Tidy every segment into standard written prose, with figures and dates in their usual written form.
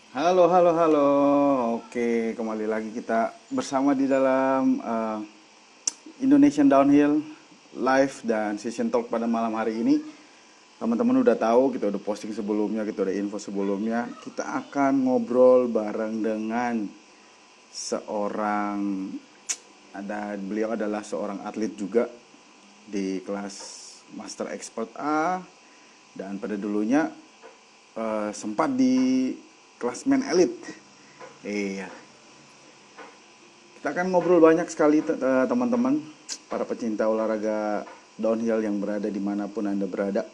Halo, halo, halo. Oke, kembali lagi kita bersama di dalam Indonesian Downhill Live dan Session Talk pada malam hari ini. Teman-teman udah tahu, kita udah posting sebelumnya, kita udah info sebelumnya. Kita akan ngobrol bareng dengan seorang, beliau adalah seorang atlet juga di kelas Master Expert A dan pada dulunya sempat di klasmen elit. Iya, kita akan ngobrol banyak sekali teman-teman, para pecinta olahraga downhill yang berada dimanapun Anda berada.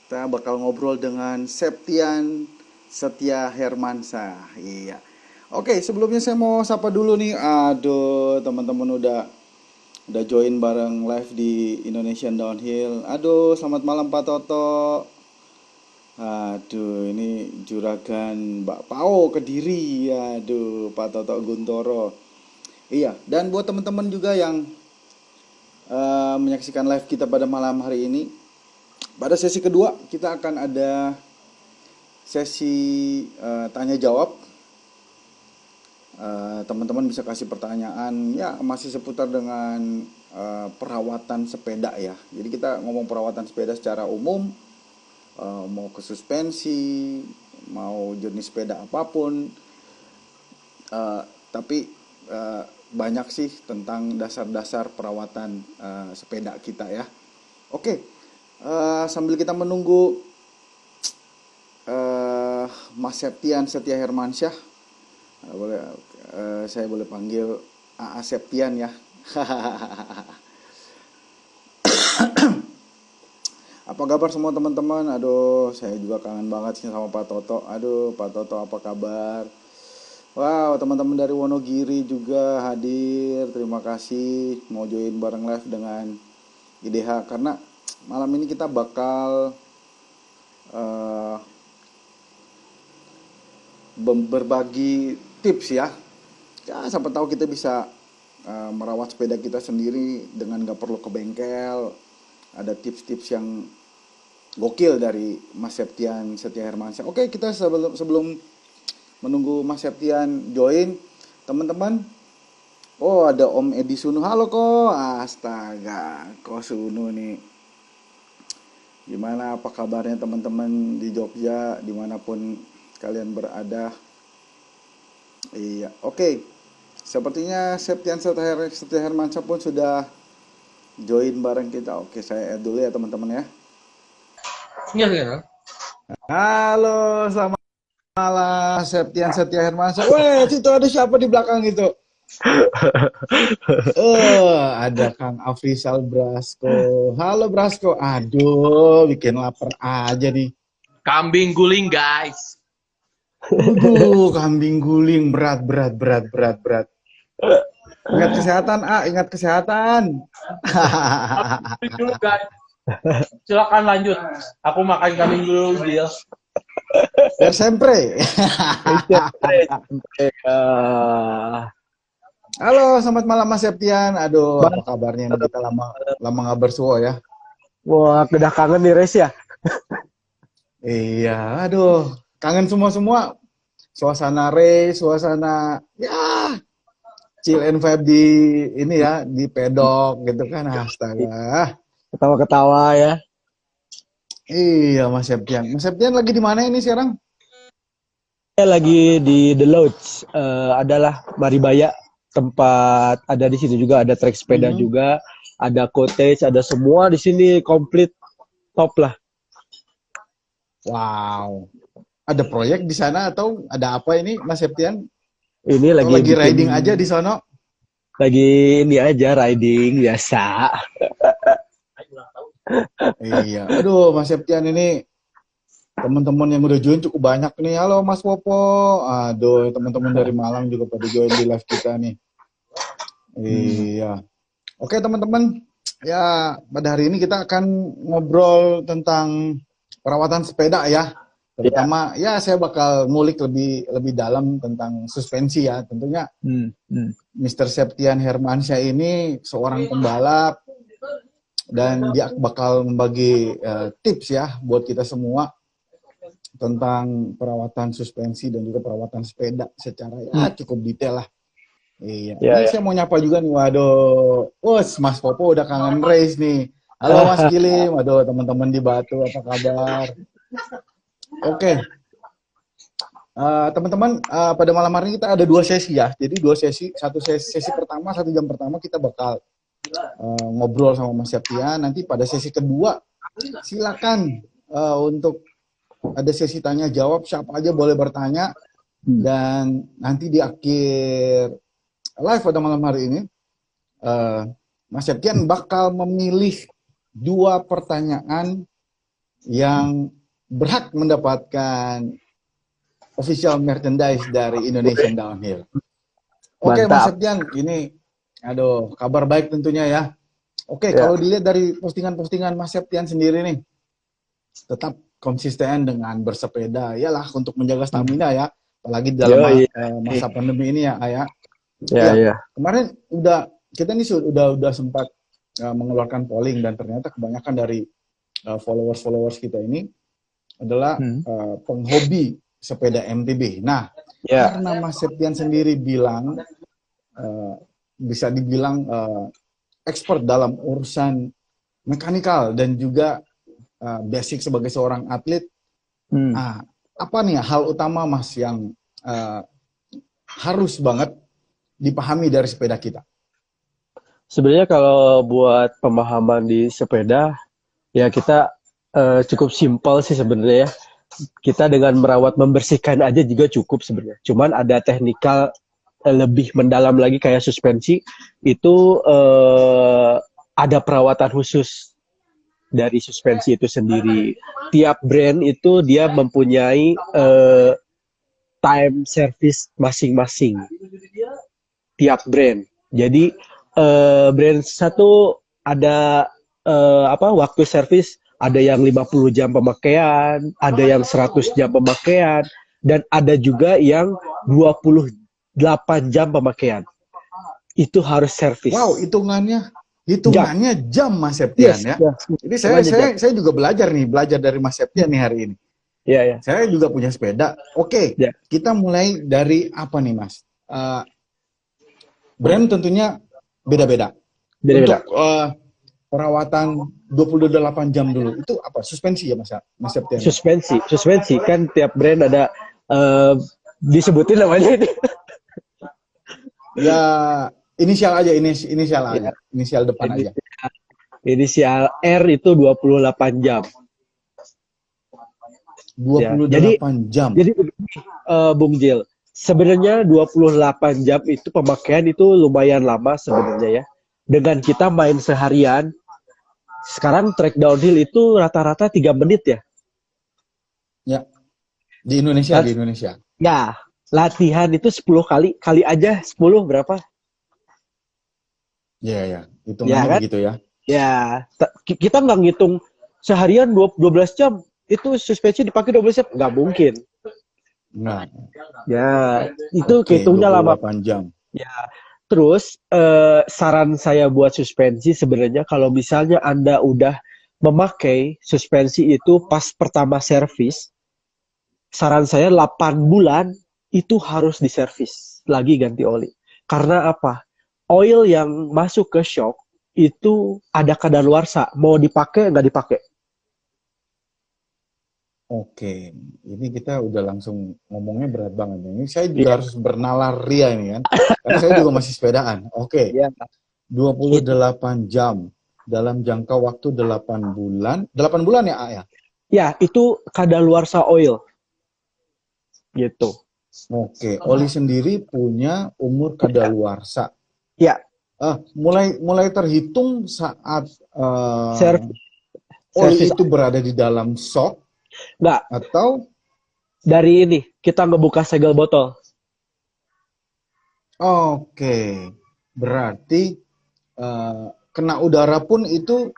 Kita bakal ngobrol dengan Septian Setia Hermansyah. Iya. Oke, sebelumnya saya mau sapa dulu nih. Aduh, teman-teman udah join bareng live di Indonesian Downhill. Aduh, selamat malam Pak Toto. Aduh, ini juragan Mbak Pao Kediri. Aduh, Pak Toto Guntoro. Iya, dan buat teman-teman juga yang menyaksikan live kita pada malam hari ini, pada sesi kedua kita akan ada sesi tanya jawab. Teman-teman bisa kasih pertanyaan ya masih seputar dengan perawatan sepeda ya. Jadi kita ngomong perawatan sepeda secara umum, mau ke suspensi, mau jenis sepeda apapun, tapi banyak sih tentang dasar-dasar perawatan sepeda kita ya. Oke, sambil kita menunggu Mas Septian Setia Hermansyah, boleh saya boleh panggil AA Septian ya. Apa kabar semua teman-teman? Aduh, saya juga kangen banget sih sama Pak Toto. Aduh, Pak Toto apa kabar? Wow, teman-teman dari Wonogiri juga hadir. Terima kasih mau join bareng live dengan IDH karena malam ini kita bakal eh, berbagi tips ya. Ya, siapa tahu kita bisa merawat sepeda kita sendiri dengan gak perlu ke bengkel. Ada tips-tips yang gokil dari Mas Septian Setia Hermansyah. Oke, kita sebelum menunggu Mas Septian join, teman-teman. Oh, ada Om Edi Sunu. Halo kok. Astaga, kok Sunu nih. Gimana apa kabarnya teman-teman di Jogja, dimanapun kalian berada? Iya, oke. Sepertinya Septian Setia Hermansyah pun sudah join bareng kita. Oke, saya add dulu ya teman-teman ya. Iya, iya. Halo, selamat malam Septian Setia Hermansyah. Weh, situ ada siapa di belakang itu? Ada Kang Afrizal Brasko. Halo Brasko. Aduh, bikin lapar aja nih. Kambing guling, guys. Waduh, kambing guling berat, berat, berat, berat, berat. Ingat kesehatan, ingat kesehatan. Kambing dulu, guys. Silakan lanjut. Aku makan kambing dulu, Gil. Per sempre. Halo, selamat malam Mas Septian. Aduh, apa kabarnya nih? Kita lama lama nggak bersua ya. Wah, udah kangen nih Res ya. Iya, aduh, kangen semua-semua. Suasana race, suasana ya chill and vibe di ini ya, di pedok gitu kan. Astaga. Ketawa-ketawa ya. Iya, Mas Septian. Mas Septian lagi di mana ini sekarang? Saya lagi di The Lodge. Adalah Maribaya, tempat ada di sini juga ada trek sepeda Mhm. juga, ada cottage, ada semua di sini komplit top lah. Wow. Ada proyek di sana atau ada apa ini, Mas Septian? Ini Atau lagi lagi bikin riding aja di sono? lagi ini aja riding biasa. Iya. Aduh, Mas Septian ini teman-teman yang udah join cukup banyak nih. Halo Mas Popo. Aduh, teman-teman dari Malang juga pada join di live kita nih. Iya. Oke, teman-teman. Ya, pada hari ini kita akan ngobrol tentang perawatan sepeda ya. Ya. Terutama ya saya bakal ngulik lebih lebih dalam tentang suspensi ya. Tentunya Hmm, hmm. Mr. Septian Hermansyah ini seorang pembalap dan dia bakal membagi tips ya buat kita semua tentang perawatan suspensi dan juga perawatan sepeda secara ya cukup detail lah. Iya, Ya, ini ya. saya mau nyapa juga nih, waduh, Mas Popo udah kangen race nih. Halo Mas Gilim, waduh teman-teman di Batu, apa kabar? Oke, teman-teman, pada malam hari ini kita ada 2 sesi ya. Jadi 2 sesi, sesi pertama 1 jam pertama kita bakal ngobrol sama Mas Septian. Nanti pada sesi kedua silakan untuk ada sesi tanya jawab, siapa aja boleh bertanya. Dan nanti di akhir live pada malam hari ini, Mas Septian bakal memilih 2 pertanyaan yang berhak mendapatkan official merchandise dari Indonesian Downhill. Oke, Mas Mantap. Septian, ini aduh kabar baik tentunya ya. Oke, Ya. kalau dilihat dari postingan-postingan Mas Septian sendiri nih, tetap konsisten dengan bersepeda, yalah untuk menjaga stamina ya, apalagi dalam Yoi. masa pandemi ini ya, Ayah. Ya, ya. Kemarin kita nih udah sempat mengeluarkan polling dan ternyata kebanyakan dari followers kita ini adalah penghobi sepeda MTB. Nah, Ya. karena Mas Septian sendiri bilang bisa dibilang expert dalam urusan mekanikal dan juga basic sebagai seorang atlet. Apa nih hal utama Mas yang harus banget dipahami dari sepeda kita? Sebenarnya kalau buat pemahaman di sepeda, ya kita cukup simpel sih sebenarnya ya. Kita dengan merawat membersihkan aja juga cukup sebenarnya. Cuman ada teknikal lebih mendalam lagi kayak suspensi itu ada perawatan khusus dari suspensi itu sendiri. Tiap brand itu dia mempunyai time service masing-masing. Tiap brand. Jadi brand satu ada waktu servis, ada yang 50 jam pemakaian, ada yang 100 jam pemakaian, dan ada juga yang 28 jam pemakaian. Itu harus servis. Wow, hitungannya jam Mas Septian ya. Jadi saya juga belajar dari Mas Septian nih hari ini. Iya. Saya juga punya sepeda. Oke, kita mulai dari apa nih Mas? Brand tentunya beda-beda. Untuk perawatan 28 jam dulu, itu apa? Suspensi ya Mas Septian? Suspensi kan tiap brand ada disebutin namanya ini. Ya inisial aja, inisial depan aja. Inisial R itu 28 jam. 28 jam. Jadi Bung Jil, sebenarnya 28 jam itu pemakaian itu lumayan lama sebenarnya ya. Dengan kita main seharian, sekarang track downhill itu rata-rata 3 menit ya. Ya. Di Indonesia. Ya, latihan itu 10 kali aja 10 berapa? Ya. Hitungannya kan? begitu ya. Ya, kita nggak ngitung seharian 12 jam, itu suspensi dipakai 12 jam, nggak mungkin. Nah. Ya, itu hitungnya lama. 28 jam. Ya, terus saran saya buat suspensi sebenarnya kalau misalnya Anda udah memakai suspensi itu pas pertama servis, saran saya 8 bulan itu harus diservis lagi, ganti oli. Karena apa? Oil yang masuk ke shock itu ada kadaluarsa, mau dipakai nggak dipakai. Oke, ini kita udah langsung ngomongnya berat banget. Ini saya juga harus bernalar ria ini kan. Karena saya juga masih sepedaan. Oke. 28 jam dalam jangka waktu 8 bulan. 8 bulan ya, A ya? Ya, itu kadaluarsa oil. Gitu. Oke, oli sendiri punya umur kadaluarsa. Ya. Mulai terhitung saat oli servis itu berada di dalam shock. Enggak. Atau dari ini kita ngebuka segel botol. Oke. Berarti kena udara pun itu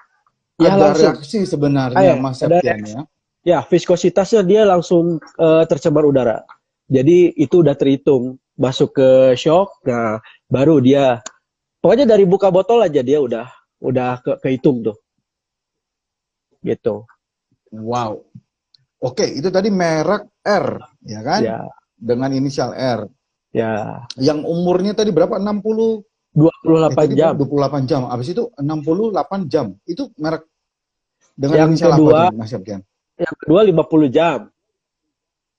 Ya, ada langsung reaksi sebenarnya Mas Septian ya. Ya, viskositasnya dia langsung tercemar udara. Jadi itu udah terhitung masuk ke shock. Nah, baru dia pokoknya dari buka botol aja dia udah kehitung tuh. Gitu. Wow. Oke, itu tadi merek R, ya kan? Ya, Dengan inisial R. ya. Yang umurnya tadi berapa? 60, 28 tadi jam. berapa? 28 jam. Habis itu 68 jam. Itu merek dengan Yang inisial apa kedua, tuh, Mas Septian? yang kedua 50 jam.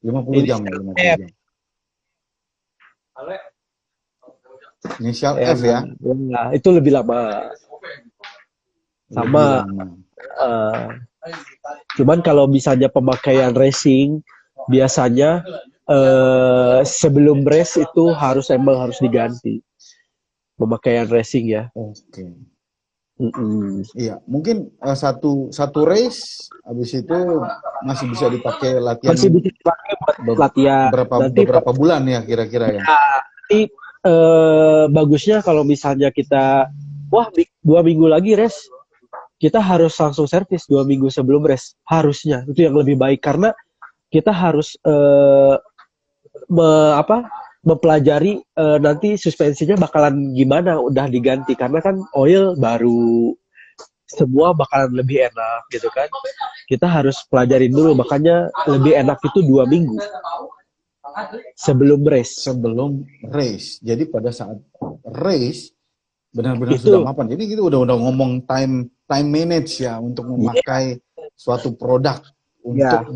50 jam ya, Inisial 50 F. jam. Inisial Ya, F ya. ya, itu lebih lama. Lebih Sama. lama. eh, Cuman kalau misalnya pemakaian racing, biasanya sebelum race itu emang harus diganti pemakaian racing ya. Oke. Mm-mm. Iya, mungkin satu race habis itu masih bisa dipakai latihan Masih bisa dipakai buat latihan. Nanti beberapa bulan ya kira-kira ya. nanti bagusnya kalau misalnya kita, wah 2 minggu lagi race, kita harus langsung servis 2 minggu sebelum race. Harusnya itu yang lebih baik karena kita harus mempelajari nanti suspensinya bakalan gimana udah diganti karena kan oil baru, semua bakalan lebih enak gitu kan. Kita harus pelajarin dulu, makanya lebih enak itu 2 minggu sebelum race. Sebelum race. Jadi pada saat race benar-benar Itu. sudah mapan. Jadi kita udah ngomong time manage ya untuk memakai suatu produk untuk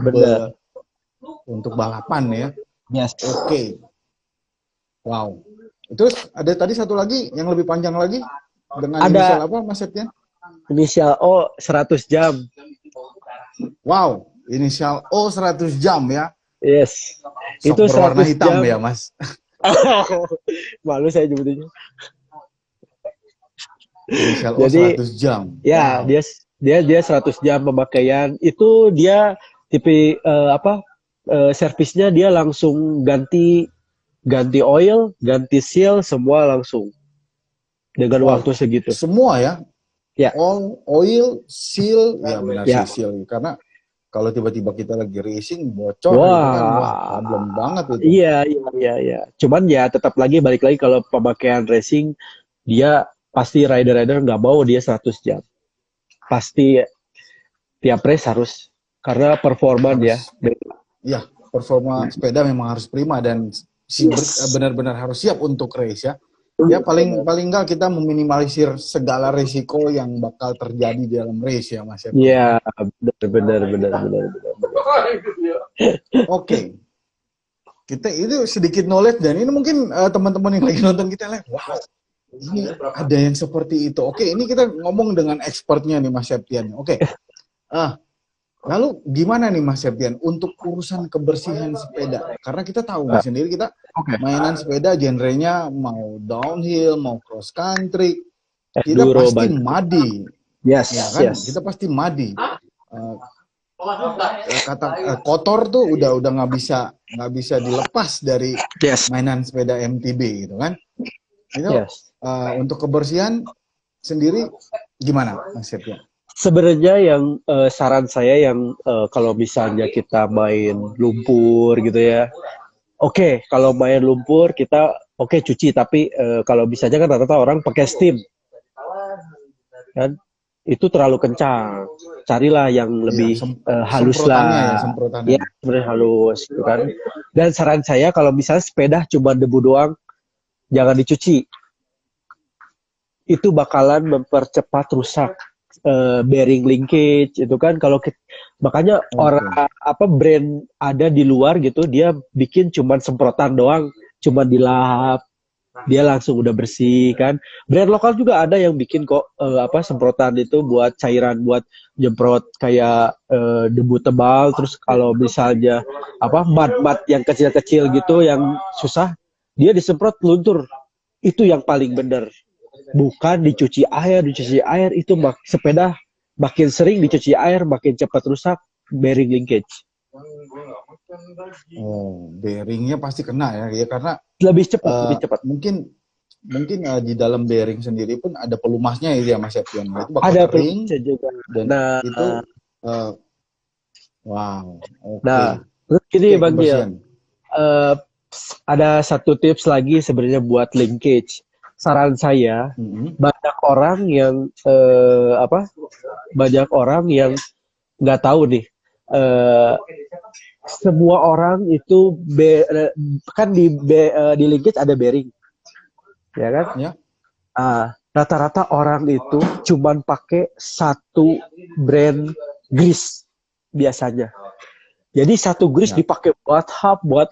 untuk balapan ya. Yes. Oke. Wow. Terus ada tadi satu lagi yang lebih panjang lagi dengan inisial apa, Mas Septian? Inisial O 100 jam. Wow, inisial O 100 jam ya. Yes. Sok Itu berwarna 100 hitam jam. ya, Mas. Malu saya nyebutinnya. Inisial O Jadi, 100 jam. ya, Wow. dia 100 jam pemakaian. Itu dia tipe servisnya dia langsung ganti oil, ganti seal, semua langsung dengan Wow. waktu segitu. Semua ya. Ya. All oil, seal, ya benar Ya. sih seal. Karena kalau tiba-tiba kita lagi racing bocor gitu kan, wah problem banget itu. Iya. Cuman ya tetap balik lagi kalau pemakaian racing, dia pasti rider nggak mau dia 100 jam. Pasti tiap race harus, karena performa dia. Iya, performa sepeda memang harus prima dan benar-benar harus siap untuk race ya. Ya paling enggak kita meminimalisir segala risiko yang bakal terjadi di dalam race ya, Mas. Iya, benar. Oke. Kita itu sedikit knowledge dan ini mungkin teman-teman yang lagi nonton kita lihat, wow, ini ada yang seperti itu. Oke, ini kita ngomong dengan expertnya nih, Mas Septian. Oke. Lalu gimana nih Mas Septian untuk urusan kebersihan sepeda? Karena kita tahu sendiri kita mainan sepeda genrenya mau downhill, mau cross country, kita pasti muddy. Yes, ya kan? yes. Kita pasti muddy. Kotor tuh udah nggak bisa dilepas dari mainan sepeda MTB gitu kan? Itu untuk kebersihan sendiri gimana Mas Septian? Sebenarnya yang saran saya yang kalau misalnya kita main lumpur gitu ya, oke, kalau main lumpur kita cuci, tapi kalau misalnya kan rata-rata orang pakai steam, kan itu terlalu kencang. Carilah yang lebih halus lah, ya sebenarnya halus, gitu kan. Dan saran saya kalau misalnya sepeda cuma debu doang, jangan dicuci. Itu bakalan mempercepat rusak bearing linkage itu kan. Kalau makanya orang brand ada di luar gitu, dia bikin cuman semprotan doang, cuman dilap, dia langsung udah bersih kan. Brand lokal juga ada yang bikin kok semprotan itu buat cairan, buat nyemprot kayak debu tebal. Terus kalau misalnya mat yang kecil-kecil gitu yang susah, dia disemprot luntur. Itu yang paling bener. Bukan dicuci air itu sepeda makin sering dicuci air makin cepat rusak bearing linkage. Oh, bearingnya pasti kena ya karena lebih cepat. Mungkin di dalam bearing sendiri pun ada pelumasnya ya Mas Septian. Itu bakal ada kering juga. Dan itu wow. Okay. Nah, terus gini Bang Gil, ada satu tips lagi sebenarnya buat linkage. Saran saya, banyak orang yang nggak tahu nih, eh, semua orang itu kan di linkage ada bearing, ya kan? Ya. Rata-rata orang itu cuman pakai satu brand grease biasanya. Jadi satu grease Ya. dipakai buat hub, buat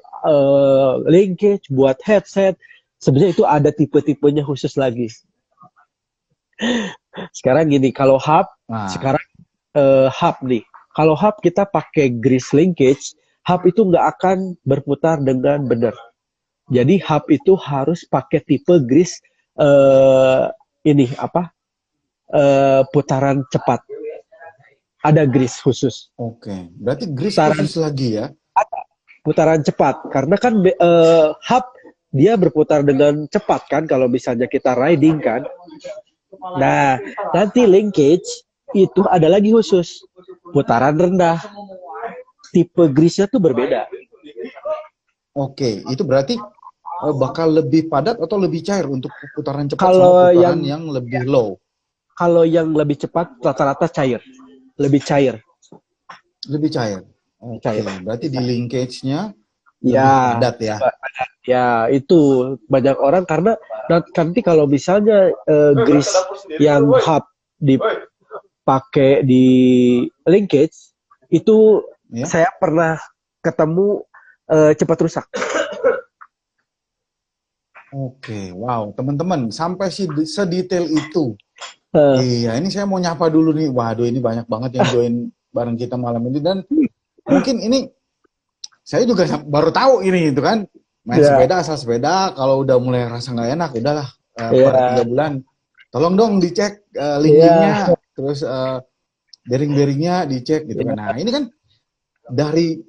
linkage, buat headset. Sebenarnya itu ada tipe-tipenya khusus lagi. Sekarang gini, kalau hub, sekarang hub nih. Kalau hub kita pakai grease linkage, hub itu nggak akan berputar dengan benar. Jadi hub itu harus pakai tipe grease putaran cepat. Ada grease khusus. Oke, berarti grease Putaran, khusus lagi ya? putaran cepat. Karena kan hub dia berputar dengan cepat kan kalau misalnya kita riding kan. Nah, nanti linkage itu ada lagi khusus. Putaran rendah. Tipe grease-nya tuh berbeda. Oke, itu berarti bakal lebih padat atau lebih cair untuk putaran cepat Kalau sama putaran yang lebih low? Kalau yang lebih cepat rata-rata cair. Lebih cair. Lebih cair. Oke, Cair. berarti di linkage-nya lebih Ya, padat ya? ya itu banyak orang karena nanti kalau misalnya grease yang hub dipakai di linkage itu Ya. saya pernah ketemu cepat rusak. Oke, wow, teman-teman, sampai sedetail itu. Eh, Iya, ini saya mau nyapa dulu nih. Waduh, ini banyak banget yang join bareng kita malam ini. Dan mungkin ini, saya juga baru tahu ini, itu kan. Main Ya. sepeda, asal sepeda, kalau udah mulai rasa nggak enak, udahlah, Ya. per 3 bulan. Tolong dong dicek linkingnya, terus bearing-bearingnya dicek gitu kan. Nah, ini kan dari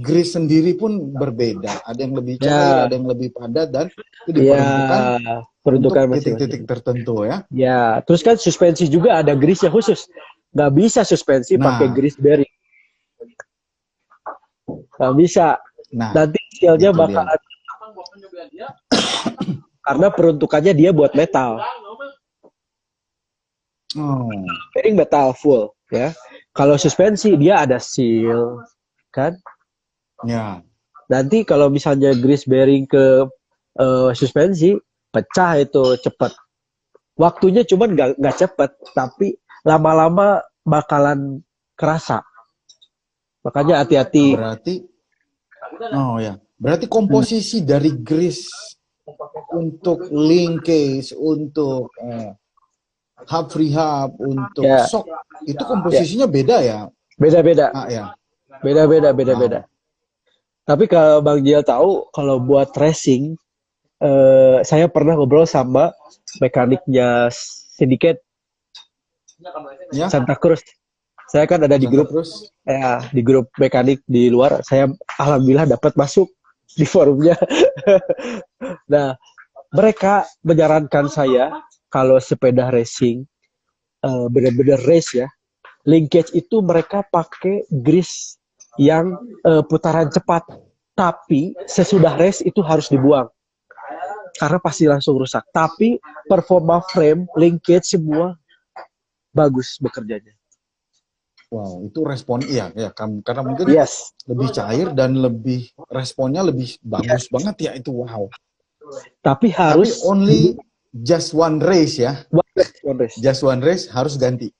grease sendiri pun berbeda. Ada yang lebih cair, ada yang lebih padat, dan itu diperuntukkan untuk titik-titik tertentu ya. Ya, terus kan suspensi juga ada grease yang khusus. Nggak bisa suspensi pakai grease bearing. Nggak bisa. Nah, nanti sealnya bakalan karena peruntukannya dia buat metal. Bearing metal full ya. Kalau suspensi dia ada seal kan? Ya. Nanti kalau misalnya grease bearing ke suspensi pecah itu cepat. Waktunya cuman nggak cepat, tapi lama-lama bakalan kerasa. Makanya hati-hati. Berarti komposisi dari grease untuk linkage, untuk hub free hub, untuk shock itu komposisinya beda ya? Beda-beda. Ya. Beda-beda. Tapi kalau Bang Jiel tahu, kalau buat racing, saya pernah ngobrol sama mekaniknya Syndicate ya? Santa Cruz. Saya kan ada di grup, di grup mekanik di luar. Saya alhamdulillah dapat masuk di forumnya. Nah, mereka menyarankan saya kalau sepeda racing benar-benar race ya, linkage itu mereka pakai grease yang putaran cepat. Tapi sesudah race itu harus dibuang karena pasti langsung rusak. Tapi performa frame, linkage semua bagus bekerjanya. Wow, itu respon karena mungkin lebih cair dan lebih responnya lebih bagus banget ya itu. Wow. Tapi only just one race ya. One race. Just one race harus ganti.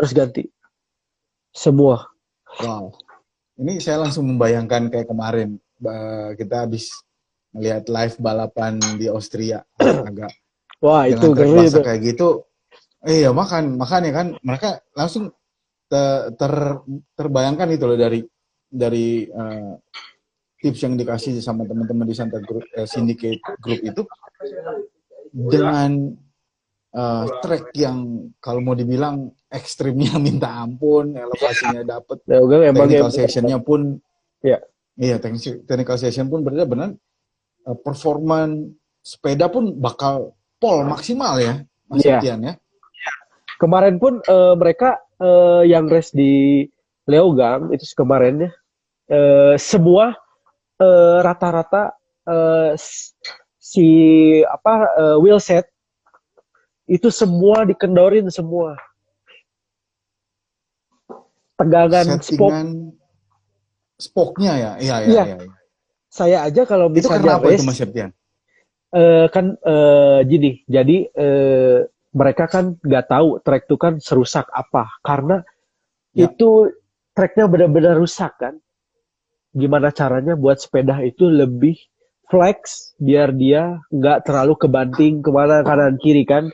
Harus ganti. Semua. Wow. Ini saya langsung membayangkan kayak kemarin kita habis melihat live balapan di Austria agak. Wah, itu ngeri itu. Kayak gitu. Iya, makanya kan mereka langsung terbayangkan itu loh dari tips yang dikasih sama teman-teman di Syndicate Group itu dengan track yang kalau mau dibilang ekstrimnya minta ampun, elevasinya dapat, technical sessionnya pun technical session pun benar-benar performan sepeda pun bakal pol maksimal ya, Mas Septian ya. Kemarin pun mereka yang race di Leogang itu kemarin ya, semua rata-rata wheelset itu semua dikendorin semua. Tegangan settingan Spoke-nya ya? Iya, iya, Iya, iya. Iya. saya aja kalau Itu misalnya karena apa itu race, Mas Septian? kan gini, jadi mereka kan nggak tahu trek itu kan serusak apa, karena Ya, itu treknya benar-benar rusak kan. Gimana caranya buat sepeda itu lebih flex biar dia nggak terlalu kebanting kemana kanan kiri kan,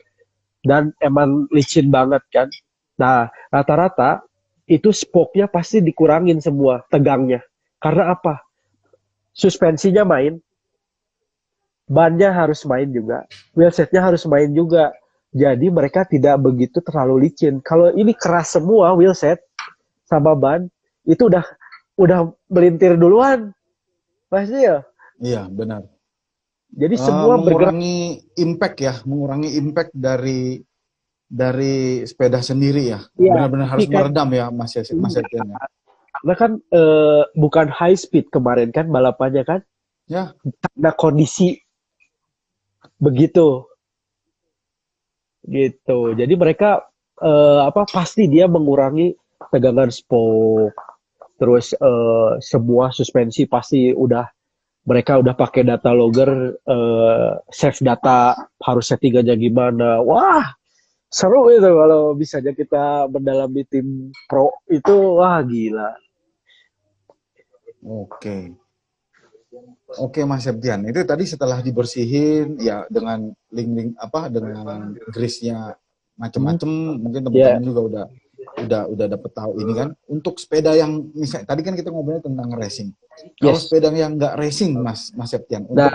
dan emang licin banget kan. Nah, rata-rata itu spoke-nya pasti dikurangin semua tegangnya. Karena apa? Suspensinya main, bannya harus main juga, wheelsetnya harus main juga. Jadi mereka tidak begitu terlalu licin. Kalau ini keras semua wheelset sama ban, itu udah melintir duluan, pasti ya. iya benar. Jadi semua bergerak. Mengurangi impact dari sepeda sendiri ya. Iya, Benar-benar tapi harus kan meredam ya Mas Septian ya. karena kan bukan high speed kemarin kan balapannya kan, Ya, karena kondisi begitu gitu. Jadi mereka pasti dia mengurangi tegangan spoke, terus semua suspensi pasti mereka udah pakai data logger, save data harus settingannya gimana. Wah, seru itu kalau bisanya kita mendalami tim pro itu, wah gila. oke. Oke Mas Septian, itu tadi setelah dibersihin ya dengan dengan grease-nya macem-macem, mungkin Ya, teman-teman juga udah dapet tahu ini kan. Untuk sepeda yang misalnya tadi kan kita ngobrolnya tentang racing. Kalau yes. sepeda yang nggak racing Mas Septian, Nah, untuk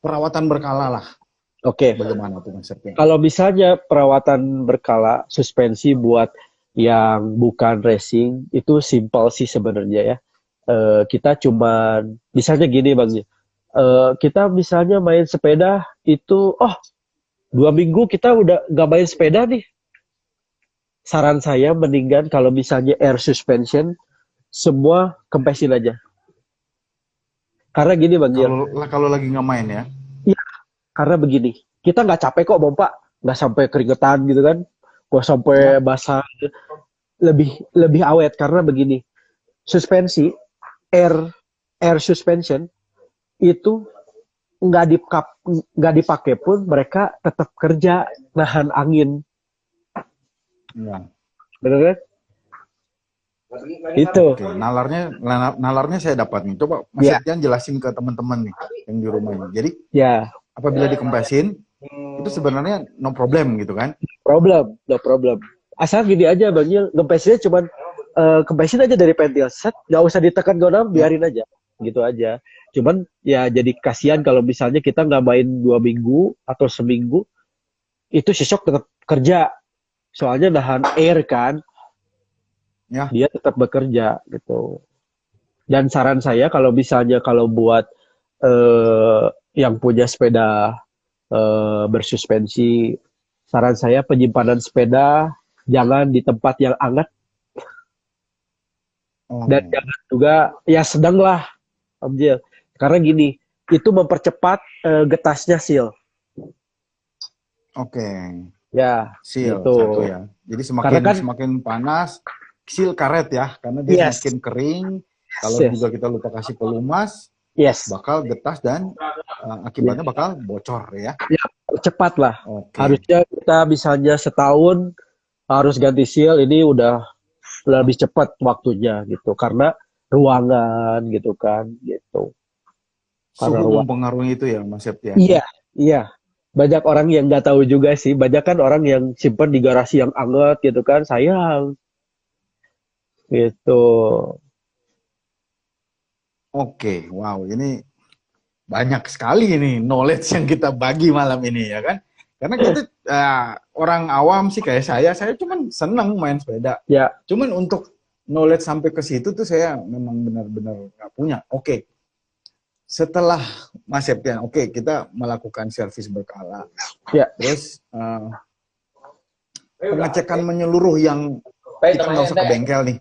perawatan berkala lah, oke. bagaimana tuh Mas Septian? Kalau misalnya perawatan berkala suspensi buat yang bukan racing itu simpel sih sebenarnya ya. Kita cuman misalnya gini Bang, kita misalnya main sepeda itu, 2 minggu kita udah nggak main sepeda nih. Saran saya mendingan kalau misalnya air suspension semua kempesin aja. Karena gini Bang Gil, Kalau lagi nggak main ya? iya, karena begini, kita nggak capek kok Bompa, nggak sampai keringetan gitu kan, nggak sampai Ya, basah, lebih lebih awet karena begini, suspensi air air suspension itu nggak dipakai pun mereka tetap kerja nahan angin, ya. bener kan? Itu, Oke, nalarnya saya dapat nih. Coba Mas ya, Septian jelasin ke teman-teman nih yang di rumah ini. Jadi ya, apabila dikempesin itu sebenarnya no problem gitu kan? no problem. Asal gini aja Bang Gil, ngempesinnya cuman kempesin aja dari pentil set, nggak usah ditekan gonam, Ya. biarin aja, gitu aja. Cuman ya jadi kasihan kalau misalnya kita nggak main 2 minggu atau seminggu, itu si shock tetap kerja, soalnya nahan air kan, Ya. dia tetap bekerja gitu. Dan saran saya kalau misalnya kalau buat yang punya sepeda bersuspensi, saran saya penyimpanan sepeda jangan di tempat yang hangat, Oh, dan jangan juga ya sedang lah Om Jil. Karena gini, itu mempercepat getasnya seal. oke. Ya, Seal gitu. satu ya. Jadi Karena kan semakin panas, seal karet ya, karena dia yes, semakin kering. Kalau yes, juga kita lupa kasih pelumas, yes. bakal getas dan akibatnya bakal bocor ya. Ya, cepat lah. Oke. Harusnya kita misalnya setahun harus ganti seal, ini udah lebih cepat waktunya gitu. Karena ruangan gitu kan, gitu. Karena Suhu ruang. mempengaruhi itu ya, Mas Septian. Iya, iya. Banyak orang yang nggak tahu juga sih. Banyak kan orang yang simpen di garasi yang anget gitu kan. Sayang. Gitu. Oke, wow, ini banyak sekali ini knowledge yang kita bagi malam ini ya kan. Karena kita orang awam sih kayak saya cuman seneng main sepeda. Ya, Cuman untuk knowledge sampai ke situ tuh saya memang benar-benar nggak punya. Oke, setelah Mas Septian, oke kita melakukan servis berkala. ya. Terus pengecekan menyeluruh yang kita nggak usah ke bengkel nih.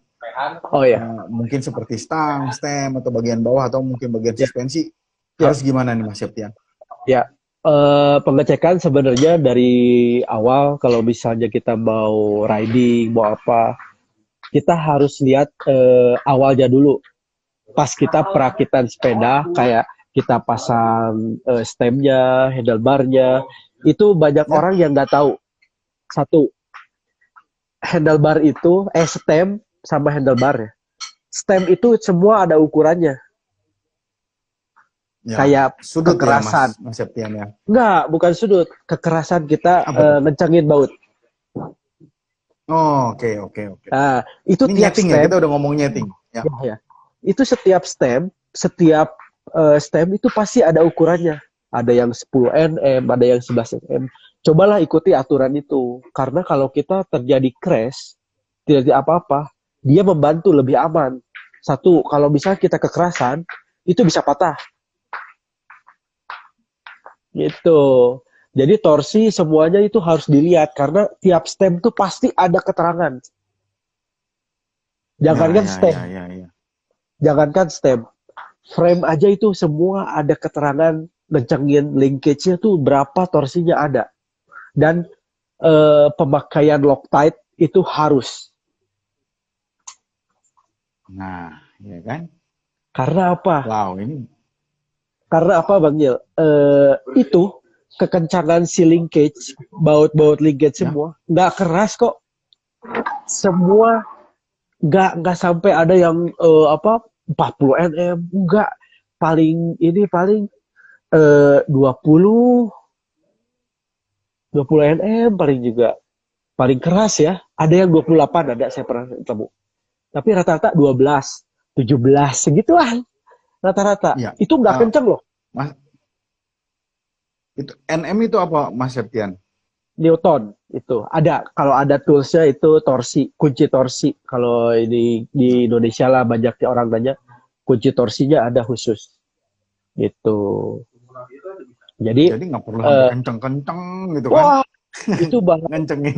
Oh ya. Mungkin seperti stang, stem, atau bagian bawah, atau mungkin bagian Ya. suspensi. Ya. Harus gimana nih Mas Septian? Ya, pengecekan sebenarnya dari awal kalau misalnya kita mau riding, mau apa, kita harus lihat awalnya dulu. Pas kita perakitan sepeda, kayak kita pasang stemnya, handlebarnya, itu banyak orang yang nggak tahu. Satu, handlebar itu, stem sama handlebar ya. Stem itu semua ada ukurannya. Ya, Kayak sudut kekerasan. ya Mas Septian ya. Enggak, bukan sudut. Kekerasan kita Apa tuh? ngencengin baut. Oh, oke. Nah, itu Ini tiap nyeting ya, stem. kita udah ngomong nyeting. Ya. Ya. Itu setiap stem itu pasti ada ukurannya. Ada yang 10 nm, ada yang 11 nm. Cobalah ikuti aturan itu. Karena kalau kita terjadi crash, tidak ada apa-apa, dia membantu lebih aman. Satu, kalau misalnya kita kekerasan, itu bisa patah. Gitu. Jadi torsi semuanya itu harus dilihat karena tiap stem itu pasti ada keterangan. Jangankan stem, Ya. jangankan stem, frame aja itu semua ada keterangan ngencengin linkage-nya tuh berapa torsinya ada. Dan pemakaian Loctite itu harus. Nah, ya kan? Karena apa? Wow, ini Karena apa Bang Yil? Itu kekencangan si linkage, baut-baut linkage semua nggak keras kok. Semua nggak sampai ada yang 40 nm, nggak. Paling 20 nm paling juga. Paling keras ya. Ada yang 28 ada saya pernah ketemu. Tapi rata-rata 12, 17 segituan. Rata-rata. ya. Itu nggak kenceng loh. Mas, itu NM itu apa Mas Septian? Newton itu ada, kalau ada toolsnya itu torsi, kunci torsi. Kalau ini di Indonesia lah banyak orang nanya, kunci torsinya ada khusus gitu. Jadi nggak perlu sampai kenceng-kenceng gitu kan? wah itu banget. Ngencengin.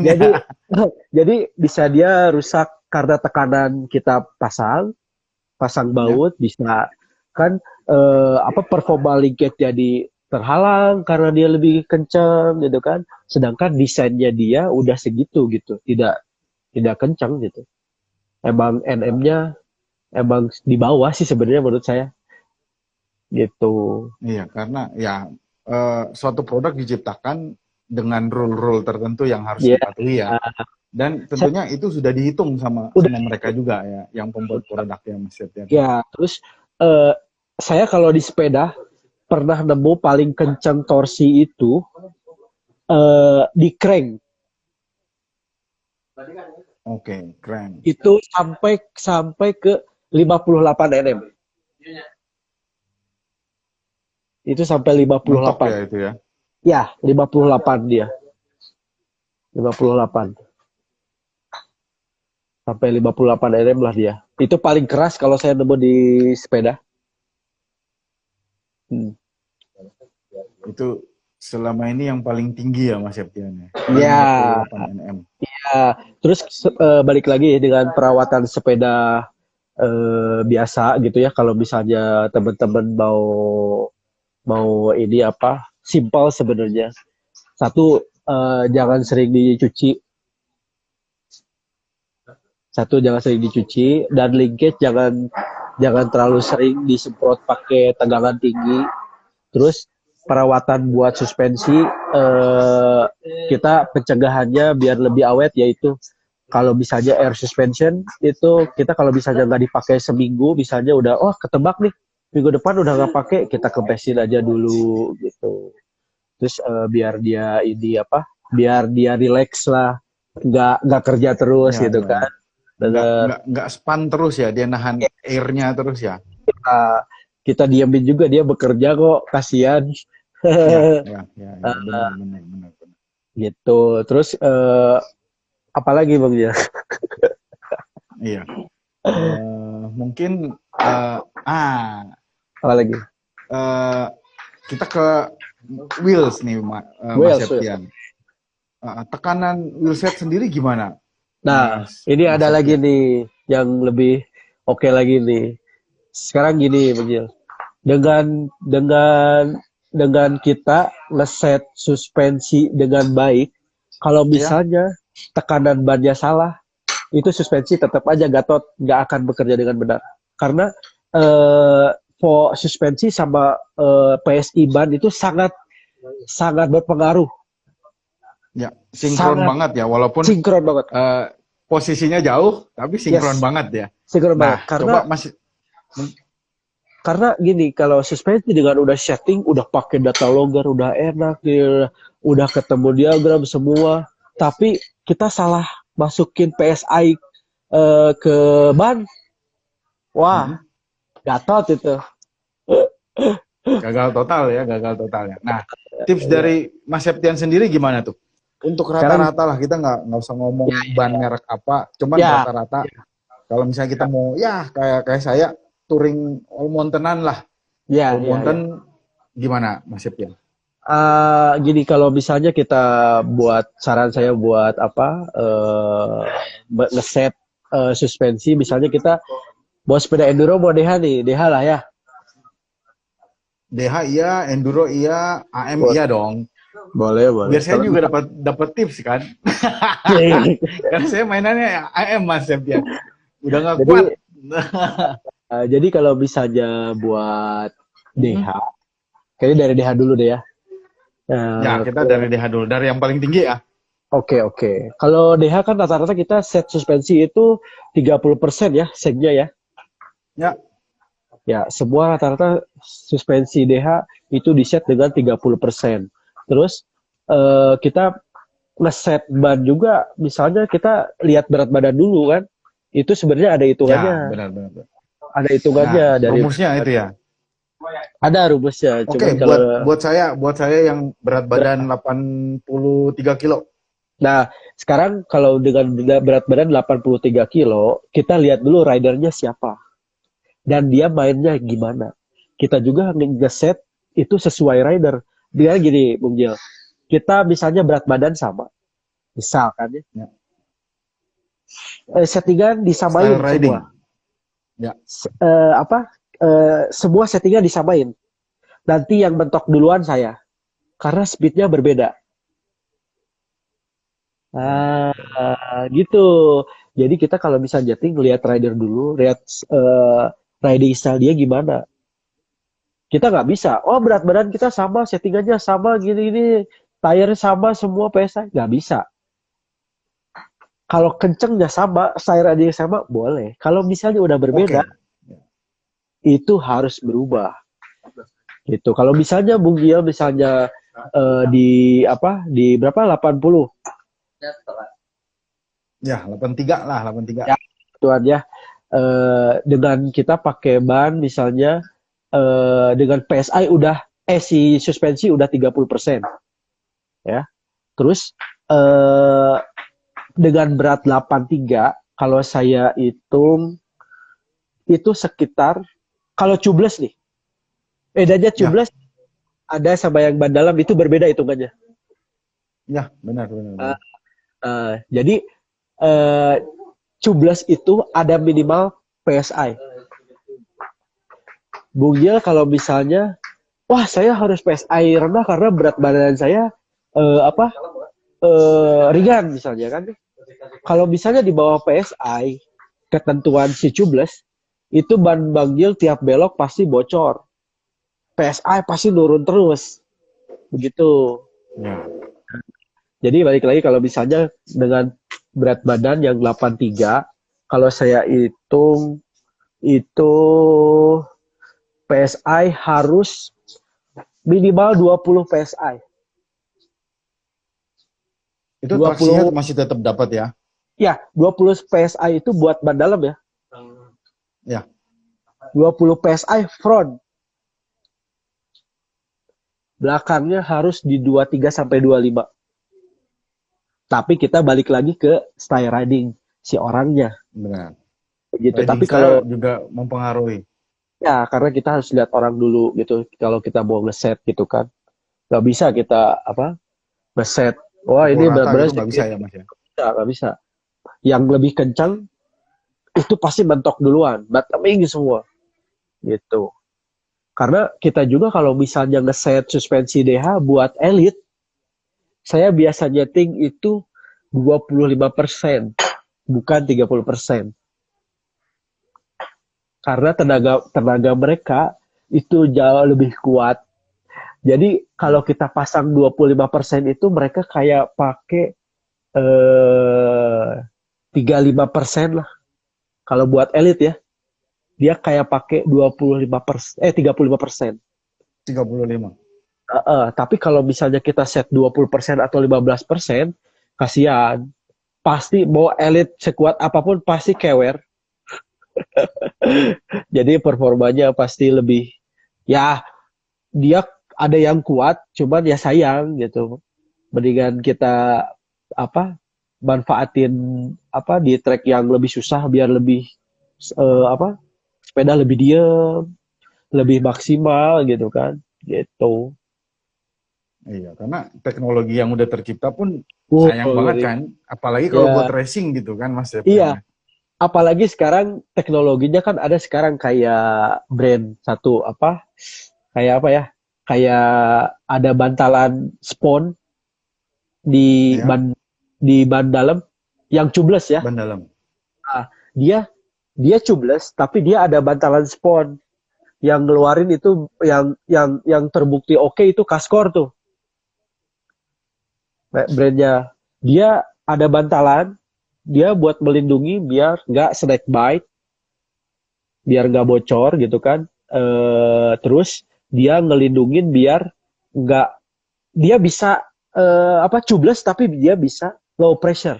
Jadi bisa dia rusak karena tekanan kita pasang baut, bisa kan performa linkage jadi terhalang karena dia lebih kencang gitu kan. Sedangkan desainnya dia udah segitu gitu, tidak kencang gitu. Emang NM-nya emang di bawah sih sebenarnya menurut saya. Gitu. Iya, karena ya suatu produk diciptakan dengan rule-rule tertentu yang harus dipatuhi ya. Dan tentunya itu sudah dihitung sama mereka juga ya, yang pembuat produknya Mas Septian. Ya, terus saya kalau di sepeda pernah nemu paling kencang torsi itu di crank. Oke, keren. Itu sampai ke 58 nm. Itu sampai 58. Mentok ya itu ya. Ya, 58 dia. 58. Sampai 58 nm lah dia. Itu paling keras kalau saya nemu di sepeda. Itu selama ini yang paling tinggi ya Mas Septian ya. Iya. 58 nm. Iya. Terus balik lagi dengan perawatan sepeda biasa gitu ya. Kalau misalnya teman-teman mau ini simple sebenarnya. Satu, jangan sering dicuci. Dan linkage jangan terlalu sering disemprot pakai tegangan tinggi. Terus perawatan buat suspensi kita pencegahannya biar lebih awet, yaitu kalau misalnya air suspension itu kita kalau misalnya nggak dipakai seminggu, misalnya udah ketebak nih minggu depan udah nggak pakai, kita kempesin aja dulu gitu. Terus biar dia biar dia relax lah, nggak kerja terus gitu kan. Nggak span terus ya, dia nahan airnya terus ya. Kita diamin juga, dia bekerja kok, kasihan. Benar. Gitu. Terus apalagi Bang ya? Iya. Mungkin apalagi? Kita ke wheels nih Mas Septian. Tekanan wheelset sendiri gimana? Nah, ini ada lagi nih yang lebih oke lagi nih. Sekarang gini, Bang. Dengan kita ngeset suspensi dengan baik, kalau misalnya tekanan bannya salah, itu suspensi tetap aja gatot, nggak akan bekerja dengan benar. Karena suspensi sama PSI ban itu sangat sangat berpengaruh, Ya, sinkron sangat banget ya, walaupun sinkron banget. posisinya jauh, tapi sinkron Yes. banget ya. Sinkron banget. Nah, Karena coba Mas, gini, kalau suspensi dengan udah setting, udah pakai data logger, udah enak, udah ketemu diagram semua, tapi kita salah masukin PSI ke ban, wah, gatot itu. gagal total ya, gagal total ya. Nah, tips dari Mas Septian sendiri gimana tuh? Untuk Sekarang rata-rata lah, kita nggak usah ngomong ban merek apa, cuman ya, rata-rata. Kalau misalnya kita mau, ya kayak saya touring all mountain-an lah, ya, all ya, mountain gimana Mas Septian? Gini, kalau misalnya kita saran saya buat apa, ngeset suspensi, misalnya kita mau sepeda enduro, mau DH nih, DH lah ya. DH iya, enduro iya, AM Boleh. iya dong. Boleh, boleh. Biar saya Kalau juga dapat tips kan. Karena saya mainannya AM Mas Septian. Udah nggak Jadi, kuat. jadi kalau misalnya buat DH, kayaknya dari DH dulu deh ya. Ya, kita dari DH dulu, dari yang paling tinggi ya. Oke. Kalau DH kan rata-rata kita set suspensi itu 30% ya, segnya ya. Ya, Ya, semua rata-rata suspensi DH itu di-set dengan 30%. Terus kita ngeset ban juga, misalnya kita lihat berat badan dulu kan. Itu sebenarnya ada ya hitungannya. benar. Ada hitungannya Nah, dari rumusnya itu ya. ada rumusnya. Oke, Cuman kalau buat saya yang berat badan 83 kilo. nah, sekarang kalau dengan berat badan 83 kilo, kita lihat dulu ridernya siapa. Dan dia mainnya gimana. Kita juga ngeset itu sesuai rider. Dia gini, Bung Jil. Kita misalnya berat badan sama. Misalkan ya. Ya. Settingan disamain Style riding. semua. Ya. Semua settingan disamain. Nanti yang mentok duluan saya. Karena speednya berbeda. Gitu. Jadi kita kalau bisa jetting, lihat rider dulu, lihat riding style dia gimana. Kita nggak bisa, oh berat badan kita sama, settingannya sama, gini-gini, tire sama, semua PSI. Nggak bisa. Kalau kencengnya sama, style riding sama, boleh. Kalau misalnya udah berbeda, itu harus berubah. Gitu. Kalau misalnya Bung Gia misalnya di berapa 80. Ya, 83 lah, 83. Ya, tuan ya. Dengan kita pakai ban misalnya dengan PSI si suspensi udah 30%. Ya. Terus dengan berat 83, kalau saya hitung itu sekitar, kalau tubeless nih. Bedanya tubeless ada sama yang ban dalam itu berbeda hitungannya. Ya, benar. Jadi tubeless itu ada minimal PSI. Bung Gil kalau misalnya, wah saya harus PSI rendah karena berat badan saya ringan misalnya kan. Kalau misalnya di bawah PSI, ketentuan si tubeless, itu ban Bang Gil tiap belok pasti bocor. PSI pasti turun terus. Begitu. Ya. Jadi balik lagi kalau misalnya dengan berat badan yang 83, kalau saya hitung itu PSI harus minimal 20 PSI. Itu traksinya masih tetap dapat ya? Ya, 20 PSI itu buat ban dalam ya. Ya. 20 PSI front. Belakangnya harus di 23 sampai 25. Tapi kita balik lagi ke style riding si orangnya. Benar. Gitu. Riding Tapi style kalau juga mempengaruhi. ya karena kita harus lihat orang dulu gitu. Kalau kita mau ngeset gitu kan. Gak bisa kita ngeset. Wah ini benar-benar nggak bisa ya Mas ya? Nggak bisa. Yang lebih kencang itu pasti mentok duluan, bottoming semua, gitu. Karena kita juga kalau misalnya ngeset suspensi DH buat elite, saya biasa nyeting itu 25%. bukan 30%. Karena tenaga mereka itu jauh lebih kuat. Jadi kalau kita pasang 25% itu mereka kayak pakai 35% lah. Kalau buat elit ya, dia kayak pakai 35%. 35. Tapi kalau misalnya kita set 20% atau 15%, kasihan. Pasti mau elit sekuat apapun pasti kewer. Jadi performanya pasti lebih, ya dia ada yang kuat, cuman ya sayang gitu. Mendingan kita apa manfaatin di track yang lebih susah biar lebih sepeda lebih diem, lebih maksimal gitu kan. Gitu. Iya, karena teknologi yang udah tercipta pun Oh, sayang banget kan. Apalagi kalau buat ya, racing gitu kan, Mas iya. Septian. Apalagi sekarang teknologinya kan ada sekarang kayak brand satu kayak apa ya? Kayak ada bantalan spon di Ya, ban dalam yang tubeless ya. ban dalam. Nah, dia dia tubeless tapi dia ada bantalan spon yang ngeluarin itu yang terbukti oke itu Kaskor tuh brandnya. Dia ada bantalan, dia buat melindungi biar nggak snake bite, biar nggak bocor gitu kan. Terus dia ngelindungin biar nggak, dia bisa tubeless tapi dia bisa low pressure.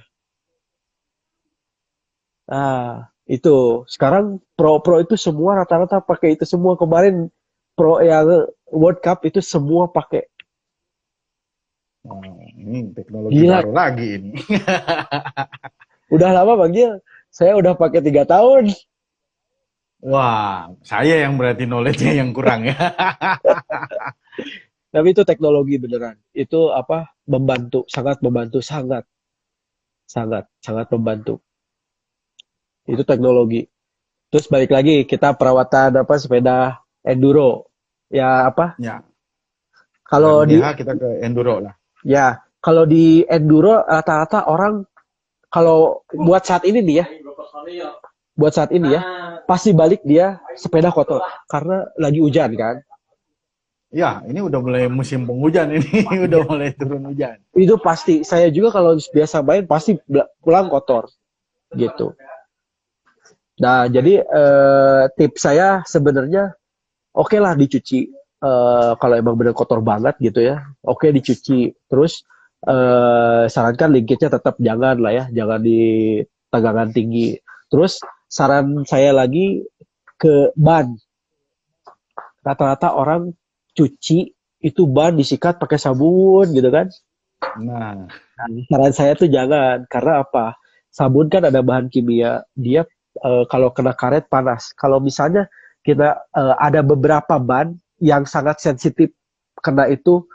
Itu sekarang pro itu semua rata-rata pakai itu semua. Kemarin pro yang World Cup itu semua pakai. Oh, ini teknologi Gila, baru lagi ini. udah lama Bang Gil. Saya udah pakai 3 tahun. Wah, saya yang berarti knowledge-nya yang kurang ya. Tapi itu teknologi beneran. Itu membantu, sangat membantu, sangat, sangat, sangat membantu. Itu teknologi. Terus balik lagi kita perawatan sepeda enduro. Ya Ya, dari kalau di DH kita ke enduro lah. kalau di enduro rata-rata orang kalau buat saat ini ya, pasti balik dia sepeda kotor karena lagi hujan kan. Ya, ini udah mulai musim penghujan ini, udah mulai turun hujan. Itu pasti. Saya juga kalau biasa main pasti pulang kotor gitu. Nah, jadi tips saya sebenarnya oke lah dicuci. Kalau emang bener kotor banget gitu ya, oke dicuci. Terus sarankan linkage-nya tetap jangan lah ya, jangan di tegangan tinggi. Terus saran saya lagi ke ban. Rata-rata orang cuci itu ban disikat pakai sabun gitu kan. Nah, Saran saya tuh jangan, karena apa? Sabun kan ada bahan kimia, dia kalau kena karet panas. Kalau misalnya kita ada beberapa ban yang sangat sensitif kena itu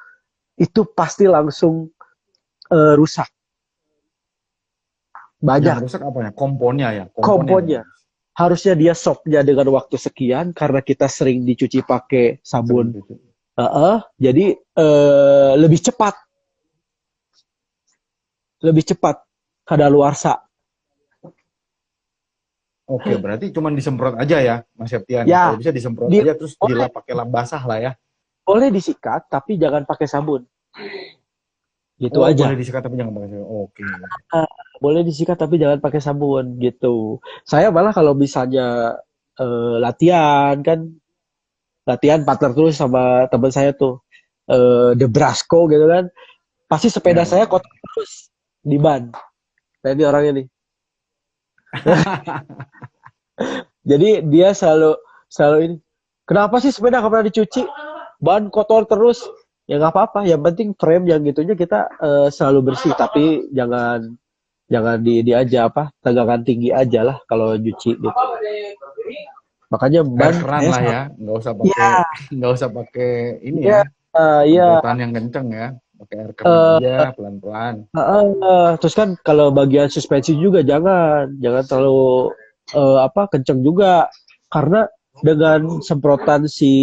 pasti langsung rusak. yang Banyak rusak apanya? Komponnya ya, komponnya. Harusnya dia soaknya dengan waktu sekian karena kita sering dicuci pakai Sering sabun. cuci. Jadi lebih cepat kadaluarsa. Oke, berarti cuma disemprot aja ya, Mas Septian. Ya, Kalau bisa disemprot di, aja terus boleh, dilap pakai lap basah lah ya. boleh disikat tapi jangan pakai sabun. Gitu Oh, boleh aja. disikat tapi jangan pakai sabun. Oke. Ah, boleh disikat tapi jangan pakai sabun gitu. Saya malah kalau misalnya latihan kan, latihan partner terus sama teman saya tuh The Brasco gitu kan, pasti sepeda Ya, saya ya. kotor terus di ban. Nah ini orangnya nih. Jadi dia selalu ini. Kenapa sih sepeda nggak pernah dicuci? Ban kotor terus. Ya nggak apa-apa. Yang penting frame yang gitunya kita selalu bersih. Tapi jangan jangan di aja tegangan tinggi aja lah kalau nyuci gitu. Makanya Air ban keran saya lah selalu, ya, ya, nggak usah pakai ini ya, ya, ya, semprotan yang kenceng ya, pakai air keran eh, aja pelan-pelan. terus kan kalau bagian suspensi juga jangan terlalu kenceng juga, karena dengan semprotan si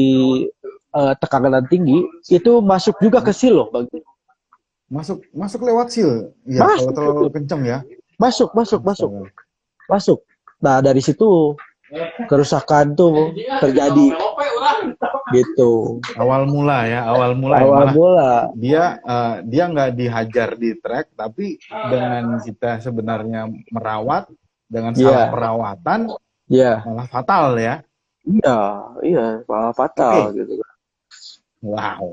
tekanan tinggi itu masuk juga ke Ya, seal loh bang. masuk masuk lewat seal, ya kalau terlalu Masuk, kenceng ya. Masuk, masuk, masuk, Astaga. masuk. Nah, dari situ kerusakan tuh terjadi gitu. Awal mula ya Awal malah mula. dia nggak dihajar di track, tapi dengan kita sebenarnya merawat dengan salah Iya, perawatan iya. malah fatal ya. Iya, iya, malah fatal Oke, gitu kan. wow.